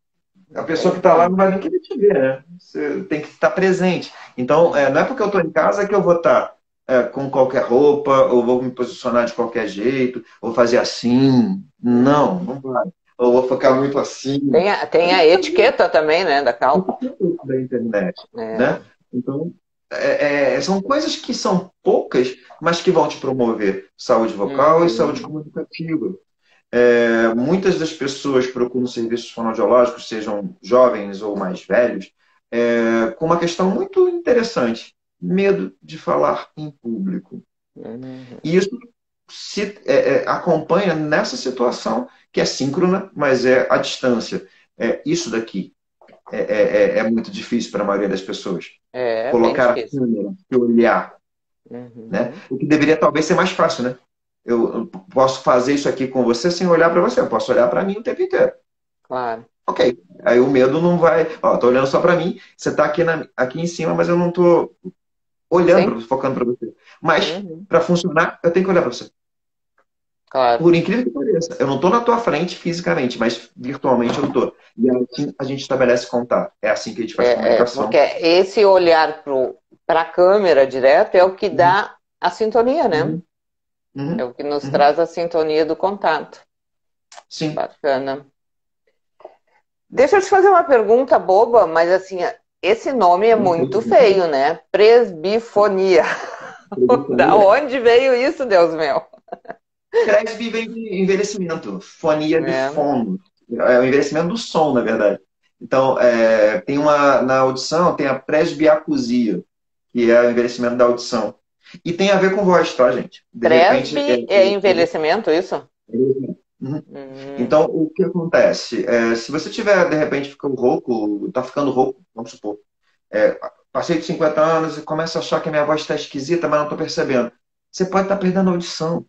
a pessoa que está lá não vai nem querer te ver, né? Você tem que estar presente. Então, não é porque eu estou em casa que eu vou estar com qualquer roupa, ou vou me posicionar de qualquer jeito, ou fazer assim. Não, não vai. Ou vou ficar muito assim. Tem a etiqueta também, né, da calça. Da internet, né? Então, são coisas que são poucas, mas que vão te promover saúde vocal e saúde comunicativa. Muitas das pessoas procuram serviços fonoaudiológicos, sejam jovens ou mais velhos, com uma questão muito interessante: medo de falar em público. E isso se acompanha nessa situação que é síncrona, mas é à distância. Isso daqui é muito difícil para a maioria das pessoas. Colocar a câmera e olhar. Né? O que deveria talvez ser mais fácil, né? Eu posso fazer isso aqui com você sem olhar para você. Eu posso olhar para mim o tempo inteiro. Claro. Ok. Aí o medo não vai. Ó, tô olhando só para mim. Você está aqui em cima, mas eu não tô olhando, focando para você. Mas para funcionar, eu tenho que olhar para você. Claro. Por incrível que pareça, eu não estou na tua frente fisicamente, mas virtualmente eu estou. E assim a gente estabelece contato. É assim que a gente faz comunicação. Porque esse olhar para a câmera direto é o que dá a sintonia, né? É o que nos traz a sintonia do contato. Sim. Bacana. Deixa eu te fazer uma pergunta boba, mas assim, esse nome é muito feio, né? Presbifonia. Da onde veio isso, Deus meu? Presbi vem de envelhecimento, fonia de fono. É o envelhecimento do som, na verdade. Então, tem na audição, tem a presbiacusia, que é o envelhecimento da audição. E tem a ver com voz, tá, gente? De repente, é envelhecimento, isso? Então, o que acontece? Se você tiver, de repente, ficando rouco, tá ficando rouco, vamos supor, passei de 50 anos e começo a achar que a minha voz está esquisita, mas não estou percebendo. Você pode estar perdendo a audição.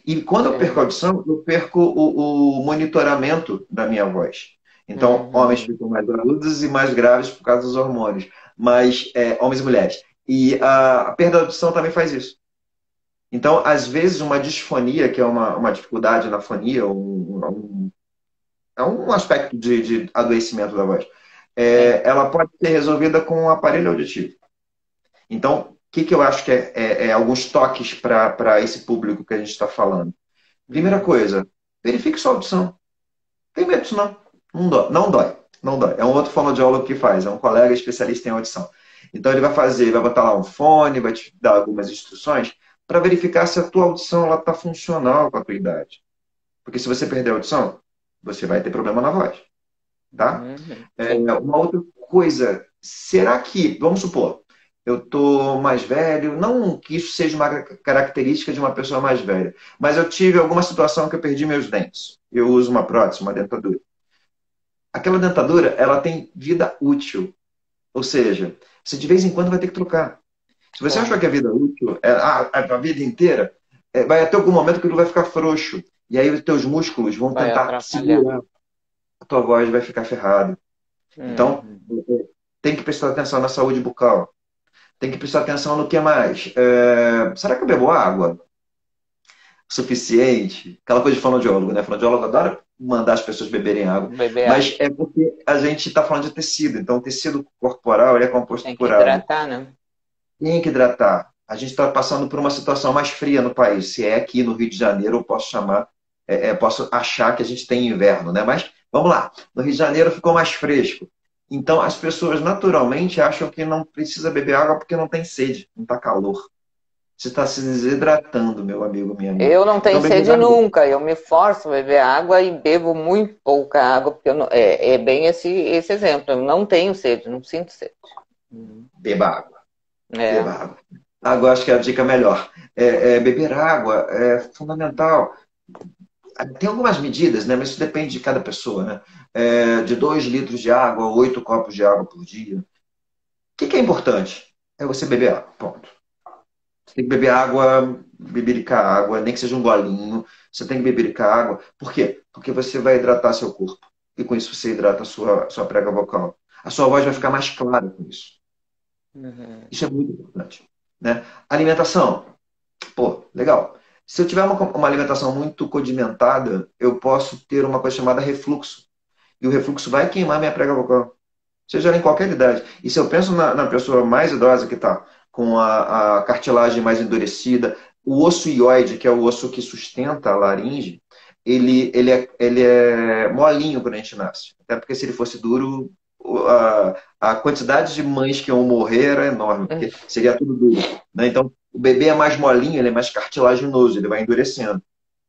E quando eu perco a audição, eu perco o monitoramento da minha voz. Então, homens ficam mais agudos e mais graves por causa dos hormônios. Mas, homens e mulheres. E a perda da audição também faz isso. Então, às vezes, uma disfonia, que é uma dificuldade na fonia, é um aspecto de adoecimento da voz, ela pode ser resolvida com um aparelho auditivo. Então, o que eu acho que alguns toques para esse público que a gente está falando? Primeira coisa, verifique sua audição. Não tem medo disso, não. Não dói. Não dói. Não dói. É um outro fonoaudiólogo que faz, é um colega especialista em audição. Então, ele vai botar lá um fone, vai te dar algumas instruções para verificar se a tua audição está funcional com a tua idade. Porque se você perder a audição, você vai ter problema na voz. Tá? Uma outra coisa, será que, vamos supor, eu estou mais velho, não que isso seja uma característica de uma pessoa mais velha, mas eu tive alguma situação que eu perdi meus dentes. Eu uso uma prótese, uma dentadura. Aquela dentadura, ela tem vida útil. Ou seja, você de vez em quando vai ter que trocar. Se você achar que a vida útil é a vida inteira, vai até algum momento que ele vai ficar frouxo. E aí os teus músculos vão tentar segurar. A tua voz vai ficar ferrada. Então, tem que prestar atenção na saúde bucal. Tem que prestar atenção no que mais. Será que eu bebo água suficiente? Aquela coisa de fonoaudiólogo, né? Fonoaudiólogo adora mandar as pessoas beberem água. Mas é porque a gente está falando de tecido. Então, o tecido corporal ele é composto por água. Tem que hidratar, né? Tem que hidratar. A gente está passando por uma situação mais fria no país. Se é aqui no Rio de Janeiro, eu posso posso achar que a gente tem inverno, né? Mas, vamos lá. No Rio de Janeiro ficou mais fresco. Então, as pessoas naturalmente acham que não precisa beber água porque não tem sede, não está calor. Você está se desidratando, meu amigo, minha amiga. Eu não tenho sede nunca. Eu me forço a beber água e bebo muito pouca água, porque é bem esse exemplo. Eu não tenho sede, não sinto sede. Beba água. Beba água. Agora acho que é a dica melhor. Beber água é fundamental. Tem algumas medidas, né? Mas isso depende de cada pessoa, né? De 2 litros de água, 8 copos de água por dia. O que é importante? É você beber água. Ponto. Você tem que beber água, bebericar água, nem que seja um golinho. Você tem que bebericar água. Por quê? Porque você vai hidratar seu corpo. E com isso você hidrata a sua prega vocal. A sua voz vai ficar mais clara com isso. Uhum. Isso é muito importante, né? Alimentação. Pô, legal. Se eu tiver uma alimentação muito condimentada, eu posso ter uma coisa chamada refluxo. E o refluxo vai queimar minha prega vocal. Seja em qualquer idade. E se eu penso na pessoa mais idosa que está com a cartilagem mais endurecida, o osso ióide, que é o osso que sustenta a laringe, ele é molinho quando a gente nasce. Até porque se ele fosse duro, a quantidade de mães que iam morrer era enorme, porque seria tudo duro. Né? Então, o bebê é mais molinho, ele é mais cartilaginoso, ele vai endurecendo.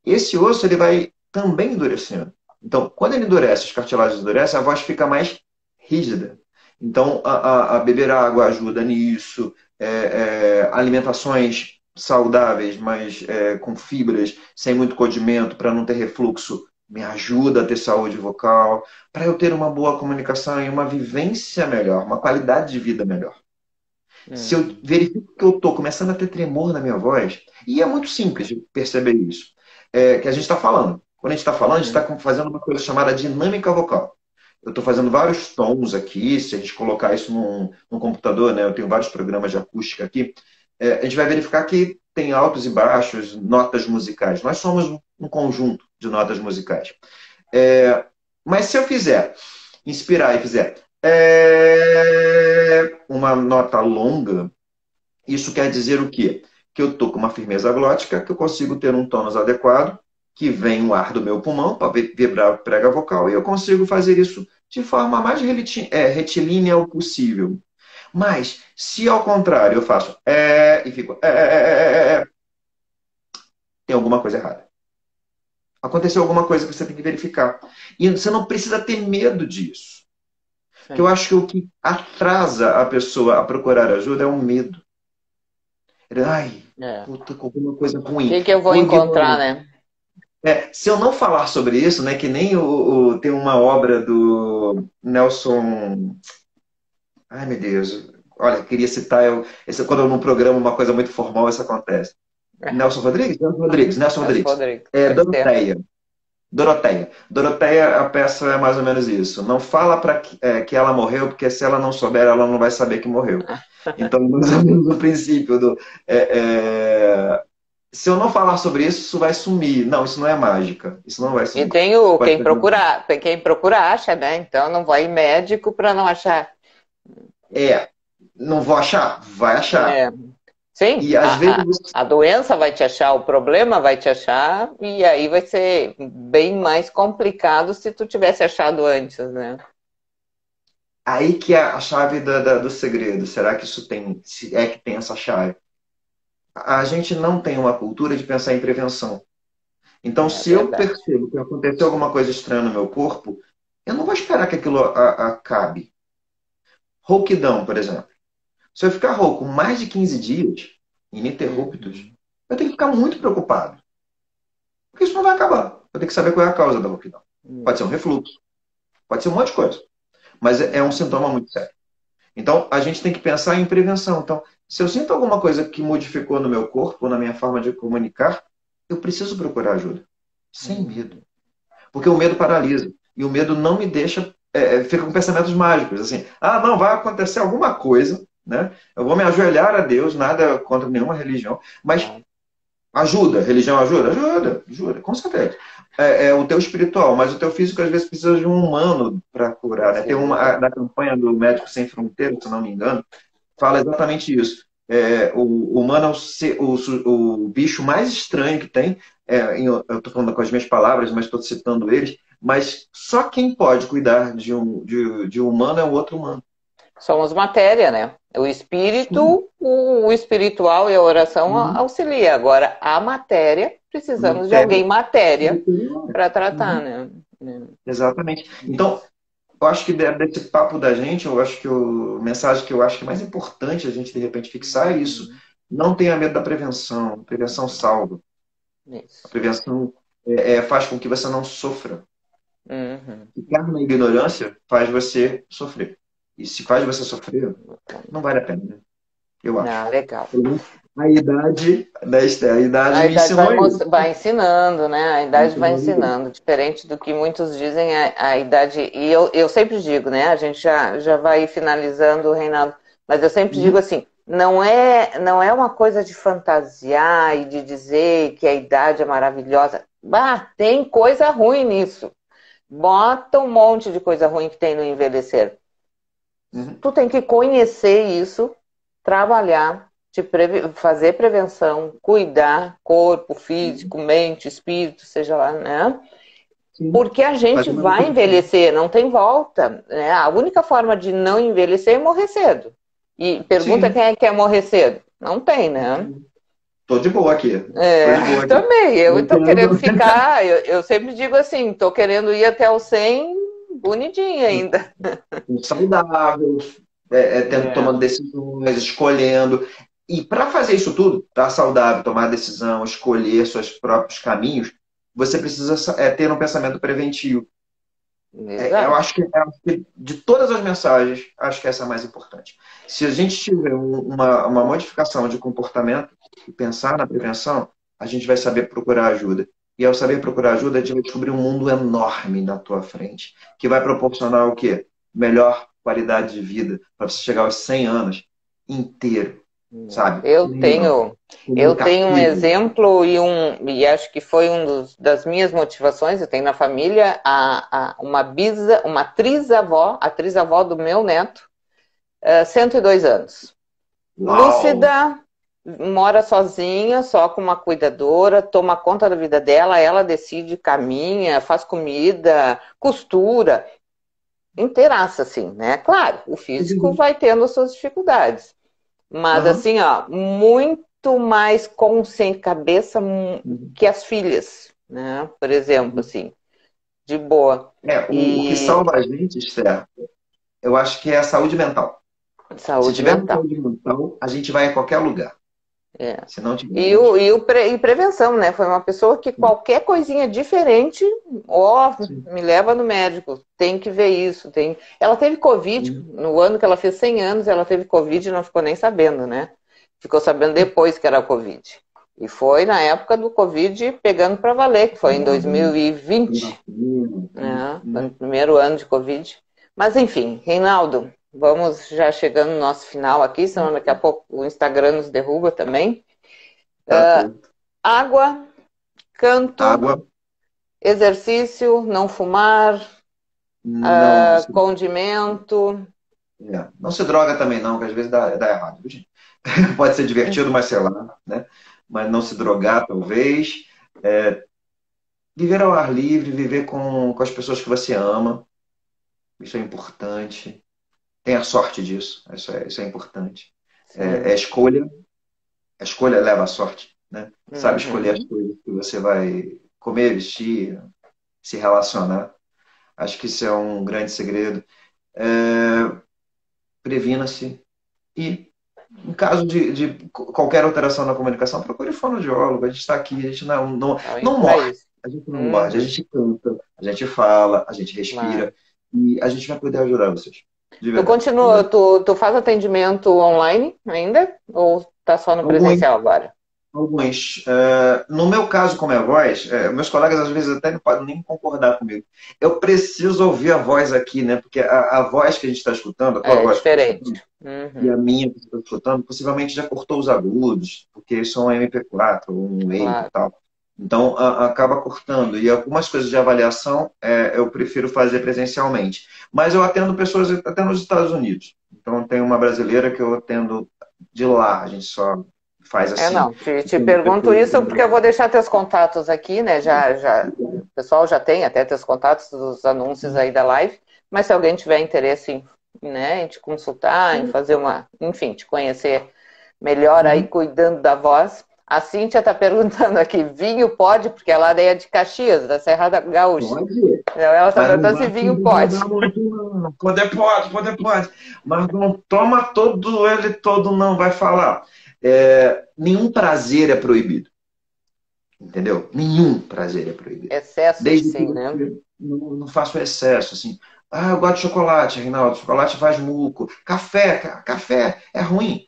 Esse osso ele vai também endurecendo. Então, quando ele endurece, as cartilagens endurecem, a voz fica mais rígida. Então, a beber água ajuda nisso, alimentações saudáveis, mas com fibras, sem muito condimento, para não ter refluxo, me ajuda a ter saúde vocal, para eu ter uma boa comunicação e uma vivência melhor, uma qualidade de vida melhor. Se eu verifico que eu estou começando a ter tremor na minha voz, e é muito simples de perceber isso, que a gente está falando. Quando a gente está falando, a gente está fazendo uma coisa chamada dinâmica vocal. Eu estou fazendo vários tons aqui, se a gente colocar isso num computador, né? Eu tenho vários programas de acústica aqui, a gente vai verificar que tem altos e baixos, notas musicais. Nós somos um conjunto de notas musicais. Mas se eu fizer, inspirar e fizer uma nota longa, isso quer dizer o quê? Que eu estou com uma firmeza glótica, que eu consigo ter um tônus adequado, que vem o ar do meu pulmão para vibrar a prega vocal, e eu consigo fazer isso de forma mais retilínea o possível. Mas, se ao contrário eu faço e fico tem alguma coisa errada. Aconteceu alguma coisa que você tem que verificar. E você não precisa ter medo disso. Porque eu acho que o que atrasa a pessoa a procurar ajuda é o medo. Ai, puta, com alguma coisa O ruim. que eu vou Ou encontrar, ignorância. né? Se eu não falar sobre isso, né, que nem tem uma obra do Nelson. Ai, meu Deus. Olha, eu queria citar, quando eu não programo uma coisa muito formal, isso acontece. Nelson Rodrigues? Nelson Nelson Rodrigues. Rodrigues, pode ser. Doroteia. Doroteia, a peça é mais ou menos isso. Não fala que ela morreu, porque se ela não souber, ela não vai saber que morreu. Então, mais ou menos o princípio se eu não falar sobre isso, isso vai sumir. Não, isso não é mágica. Isso não vai E sumir. tem Pode quem procura acha, né? Então não vai em médico para não achar. não vou achar? Vai achar. É. Sim, E às vezes a doença vai te achar, o problema vai te achar, e aí vai ser bem mais complicado se tu tivesse achado antes, né? aí que é a chave do segredo. Será que isso tem, se é que tem essa chave? A gente não tem uma cultura de pensar em prevenção. Então, É se eu verdade. percebo que aconteceu alguma coisa estranha no meu corpo, eu não vou esperar que aquilo acabe. Rouquidão, por exemplo. Se eu ficar rouco mais de 15 dias, ininterruptos, Uhum. eu tenho que ficar muito preocupado. Porque isso não vai acabar. Eu tenho que saber qual é a causa da rouquidão. Pode ser um refluxo, pode ser um monte de coisa. Mas é um sintoma muito sério. Então, a gente tem que pensar em prevenção. Então, se eu sinto alguma coisa que modificou no meu corpo, na minha forma de comunicar, eu preciso procurar ajuda. Sem medo. Porque o medo paralisa. E o medo não me deixa. Fica com pensamentos mágicos. Assim, não, vai acontecer alguma coisa, né? Eu vou me ajoelhar a Deus, nada contra nenhuma religião, mas ajuda. Religião ajuda? Ajuda, com certeza. O teu espiritual, mas o teu físico às vezes precisa de um humano para curar, né? Tem na campanha do Médico Sem Fronteiras, se não me engano, fala exatamente isso. O humano é o bicho mais estranho que tem. Eu estou falando com as minhas palavras, mas estou citando eles. Mas só quem pode cuidar de um humano é o outro humano. Somos matéria, né? O espírito, o espiritual e a oração auxilia. Agora, a matéria, precisamos de alguém matéria para tratar, né? Exatamente. Então, eu acho que desse papo da gente, eu acho que a mensagem que eu acho que é mais importante a gente de repente fixar é isso. Não tenha medo da prevenção. A prevenção salva. A Isso. prevenção faz com que você não sofra. Uhum. Ficar na ignorância faz você sofrer. E se faz você sofrer, não vale a pena, né? Eu acho. Não, legal. Pelo menos a idade, né, Esther? A idade A me idade ensinou isso. vai ensinando, né? A Me idade vai ensinou a viver. ensinando. Diferente do que muitos dizem, a idade. E eu sempre digo, né? A gente já vai finalizando, Reinaldo. Mas eu sempre digo Uhum. assim: não é uma coisa de fantasiar e de dizer que a idade é maravilhosa. Bah, tem coisa ruim nisso. Bota um monte de coisa ruim que tem no envelhecer. Uhum. Tu tem que conhecer isso, trabalhar, fazer prevenção, cuidar, corpo, físico, mente, espírito, seja lá, né? Sim. Porque a gente Fazer vai manutenção. envelhecer, não tem volta, né? A única forma de não envelhecer é morrer cedo. E pergunta Sim. quem é que quer morrer cedo? Não tem, né? Tô de boa aqui. Tô É, de boa aqui. também, eu Eu estou querendo entendo. ficar, eu sempre digo assim, estou querendo ir até os 100 bonitinho ainda. Saudável, tomando É, decisões, escolhendo. E para fazer isso tudo, estar saudável, tomar decisão, escolher seus próprios caminhos, você precisa ter um pensamento preventivo. Eu exato. acho que de todas as mensagens, acho que essa é a mais importante. Se a gente tiver uma modificação de comportamento e pensar na prevenção, a gente vai saber procurar ajuda. E ao saber procurar ajuda, a gente vai descobrir um mundo enorme na tua frente, que vai proporcionar o quê? Melhor qualidade de vida para você chegar aos 100 anos inteiro, sabe? Pleno, Eu tenho um comunicativo. exemplo e acho que foi das minhas motivações. Eu tenho na família uma trisavó, a trisavó do meu neto, 102 anos. Uau! Lúcida, mora sozinha, só com uma cuidadora, toma conta da vida dela, ela decide, caminha, faz comida, costura, inteiraça, assim, né? Claro, o físico vai tendo suas dificuldades. Mas Aham. assim, ó, muito mais consciente, cabeça Uhum. que as filhas, né? Por exemplo, assim, de boa. O que salva E a gente, Esther, eu acho que é a saúde mental. Se saúde tiver com mental. saúde mental, a gente vai a qualquer lugar. É. Se não tiver, a gente. E prevenção, né? Foi uma pessoa que qualquer coisinha diferente, ó, Sim. me leva no médico, tem que ver isso. Tem... Ela teve Covid, Sim. no ano que ela fez 100 anos, ela teve Covid e não ficou nem sabendo, né? Ficou sabendo depois que era Covid. E foi na época do Covid pegando para valer, que foi em 2020, né? Foi no primeiro ano de Covid. Mas enfim, Reinaldo, vamos já chegando no nosso final aqui, senão daqui a pouco o Instagram nos derruba também. Tá certo. Água, canto, Água, exercício, não fumar, não se, condimento. não se droga também, não, que às vezes dá errado, viu, gente? Pode ser divertido, mas sei lá, né? Mas não se drogar, talvez. Viver ao ar livre, viver com as pessoas que você ama, isso é importante. Tenha sorte disso, isso é importante. É Sim. escolha, a escolha leva à sorte, né? Sabe escolher as Uhum. coisas que você vai comer, vestir, se relacionar. Acho que isso é um grande segredo. Previna-se e, em caso de qualquer alteração na comunicação, procure fonoaudiólogo. A gente está aqui, a gente Então, não para morre. isso. A gente não morde, a Uhum. gente canta, a gente fala, a gente Claro. respira e a gente vai poder ajudar vocês. De Tu verdade. De continua, verdade. tu faz atendimento online ainda? Ou tá só no Alguns, presencial agora? alguns. No meu caso, com a minha voz, meus colegas às vezes até não podem nem concordar comigo. Eu preciso ouvir a voz aqui, né? Porque a voz que a gente está escutando, a tua É voz que eu estou diferente. escutando, e Uhum. a minha que você está escutando, possivelmente já cortou os agudos, porque isso é um MP4, um WAV e Claro. tal. Então, acaba cortando. E algumas coisas de avaliação eu prefiro fazer presencialmente. Mas eu atendo pessoas até nos Estados Unidos. Então, tem uma brasileira que eu atendo de lá. A gente só faz É, assim. não, te Tem pergunto pessoas isso porque eu vou deixar teus contatos aqui, né? O pessoal já tem até teus contatos dos anúncios aí da live, mas se alguém tiver interesse né, em te consultar, em fazer enfim, te conhecer melhor aí Uhum. cuidando da voz. A Cíntia tá perguntando aqui, vinho pode? Porque ela é de Caxias, da Serra da Gaúcha. Pode, Ela tá mas não perguntando se vai se vinho incomodar pode. muito, não. Poder pode, poder pode. Mas não toma todo ele todo, não, vai falar. Nenhum prazer é proibido. Entendeu? Nenhum prazer é proibido. Excesso, Desde que sim, né? não faça o excesso, assim. Ah, eu gosto de chocolate, Reinaldo. Chocolate faz muco. Café é ruim.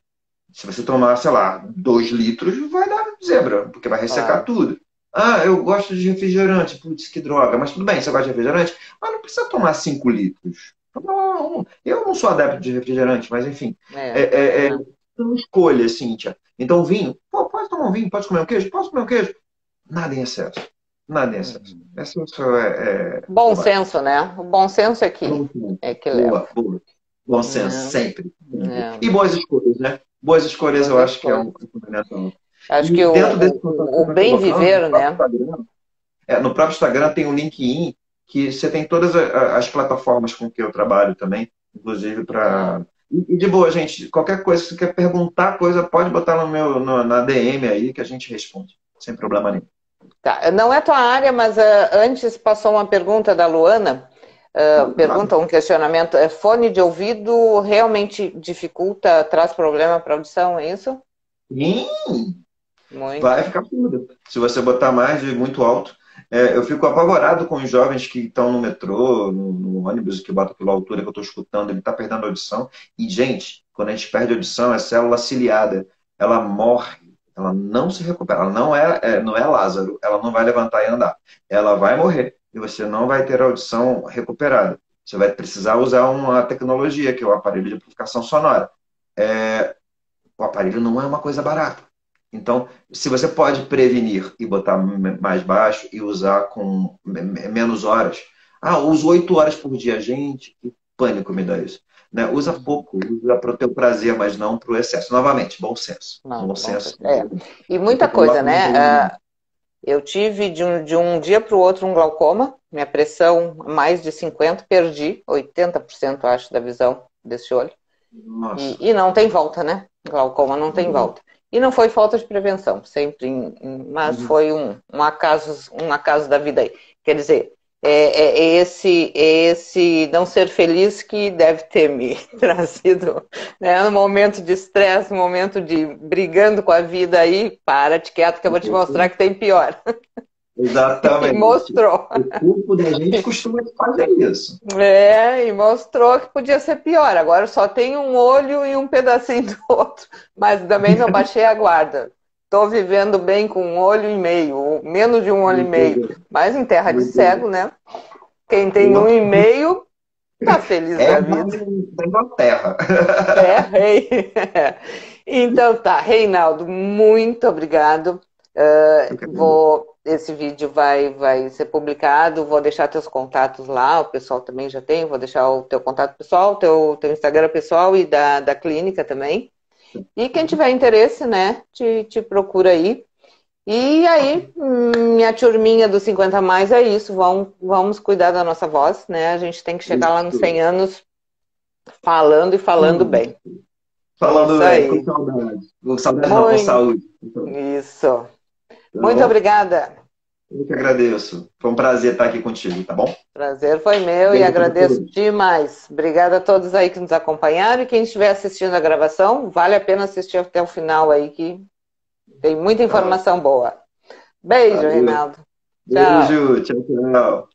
Se você tomar, sei lá, 2 litros, vai dar zebra, porque vai ressecar Claro. tudo. Ah, eu gosto de refrigerante. Putz, que droga. Mas tudo bem, você gosta de refrigerante? Mas não precisa tomar 5 litros. Não, eu não sou adepto de refrigerante, mas enfim. É, É é. uma escolha, Cíntia. Então, vinho, pô, pode tomar um vinho, pode comer um queijo? Posso comer um queijo? Nada em excesso. Nada em excesso. Uhum. Excesso Bom bobagem. senso, né? O bom senso Bom senso. é que leva. Boa, boa. Bom senso, Né? sempre, sempre. É. E boas escolhas, né? Boas escolhas Boas eu acho que é escolhas. um fundamental. Acho que E dentro desse que você o está bem colocando, viver, né? No próprio Instagram tem um LinkedIn que você tem todas as plataformas com que eu trabalho também, inclusive Ah, para. E de boa, gente, qualquer coisa que você quer perguntar, coisa, pode botar na DM aí que a gente responde, sem problema nenhum. tá. Não é tua área, mas antes passou uma pergunta da Luana. Claro. Pergunta, um questionamento. Fone de ouvido realmente dificulta, traz problema para audição, é isso? Sim, Muito. vai ficar surdo. Se você botar mais de muito alto. Eu fico apavorado com os jovens que estão no metrô, no ônibus, que botam pela altura que eu estou escutando, ele está perdendo a audição. E, gente, quando a gente perde a audição, é célula ciliada. Ela morre, ela não se recupera. Ela não é Lázaro, ela não vai levantar e andar. Ela vai morrer e você não vai ter a audição recuperada. Você vai precisar usar uma tecnologia, que é o aparelho de amplificação sonora. O aparelho não é uma coisa barata. Então, se você pode prevenir e botar mais baixo e usar com menos horas. Ah, uso 8 horas por dia. Gente, que pânico me dá isso. Né? Usa Uhum. pouco, usa para o teu prazer, mas não para o excesso. Novamente, bom senso. Não, Bom bom, senso. E Porque muita tem coisa, muita né? gente. Eu tive de um dia para o outro um glaucoma, minha pressão mais de 50, perdi 80%, acho, da visão desse olho. Nossa. E não tem volta, né? Glaucoma não tem volta. E não foi falta de prevenção, sempre, mas foi um acaso da vida aí. Quer dizer, esse não ser feliz que deve ter me trazido, né? No momento de estresse, no momento de brigando com a vida aí, para-te quieto que eu vou te mostrar que tem pior. E Exatamente. mostrou. O corpo da gente costuma fazer isso. E mostrou que podia ser pior. Agora só tem um olho e um pedacinho do outro. Mas também não baixei a guarda. Estou vivendo bem com um olho e meio, menos de um olho e Muito meio. bem. Mas em terra de Muito bem. cego, né? Quem tem um e meio tá feliz É da mais vida. da Inglaterra. Rei. Então tá, Reinaldo, muito obrigado. Eu quero dizer. Esse vídeo vai ser publicado, vou deixar teus contatos lá, o pessoal também já tem, vou deixar o teu contato pessoal, teu Instagram pessoal e da clínica também. E quem tiver interesse, né, te procura aí. E aí, minha turminha dos 50 a mais é isso, vamos cuidar da nossa voz, né? A gente tem que chegar lá nos Isso. 100 anos falando e falando bem. Falando Isso bem, com aí. saudade. Com saudade não, com Muito. saúde. Então, Isso. tá Muito bom? obrigada. Eu que agradeço. Foi um prazer estar aqui contigo, tá bom? Prazer foi meu e Beijo para agradeço todos. demais. Obrigada a todos aí que nos acompanharam e quem estiver assistindo a gravação, vale a pena assistir até o final aí que tem muita Tá, informação boa. Beijo, valeu. Reinaldo. Tchau. Beijo, tchau, tchau.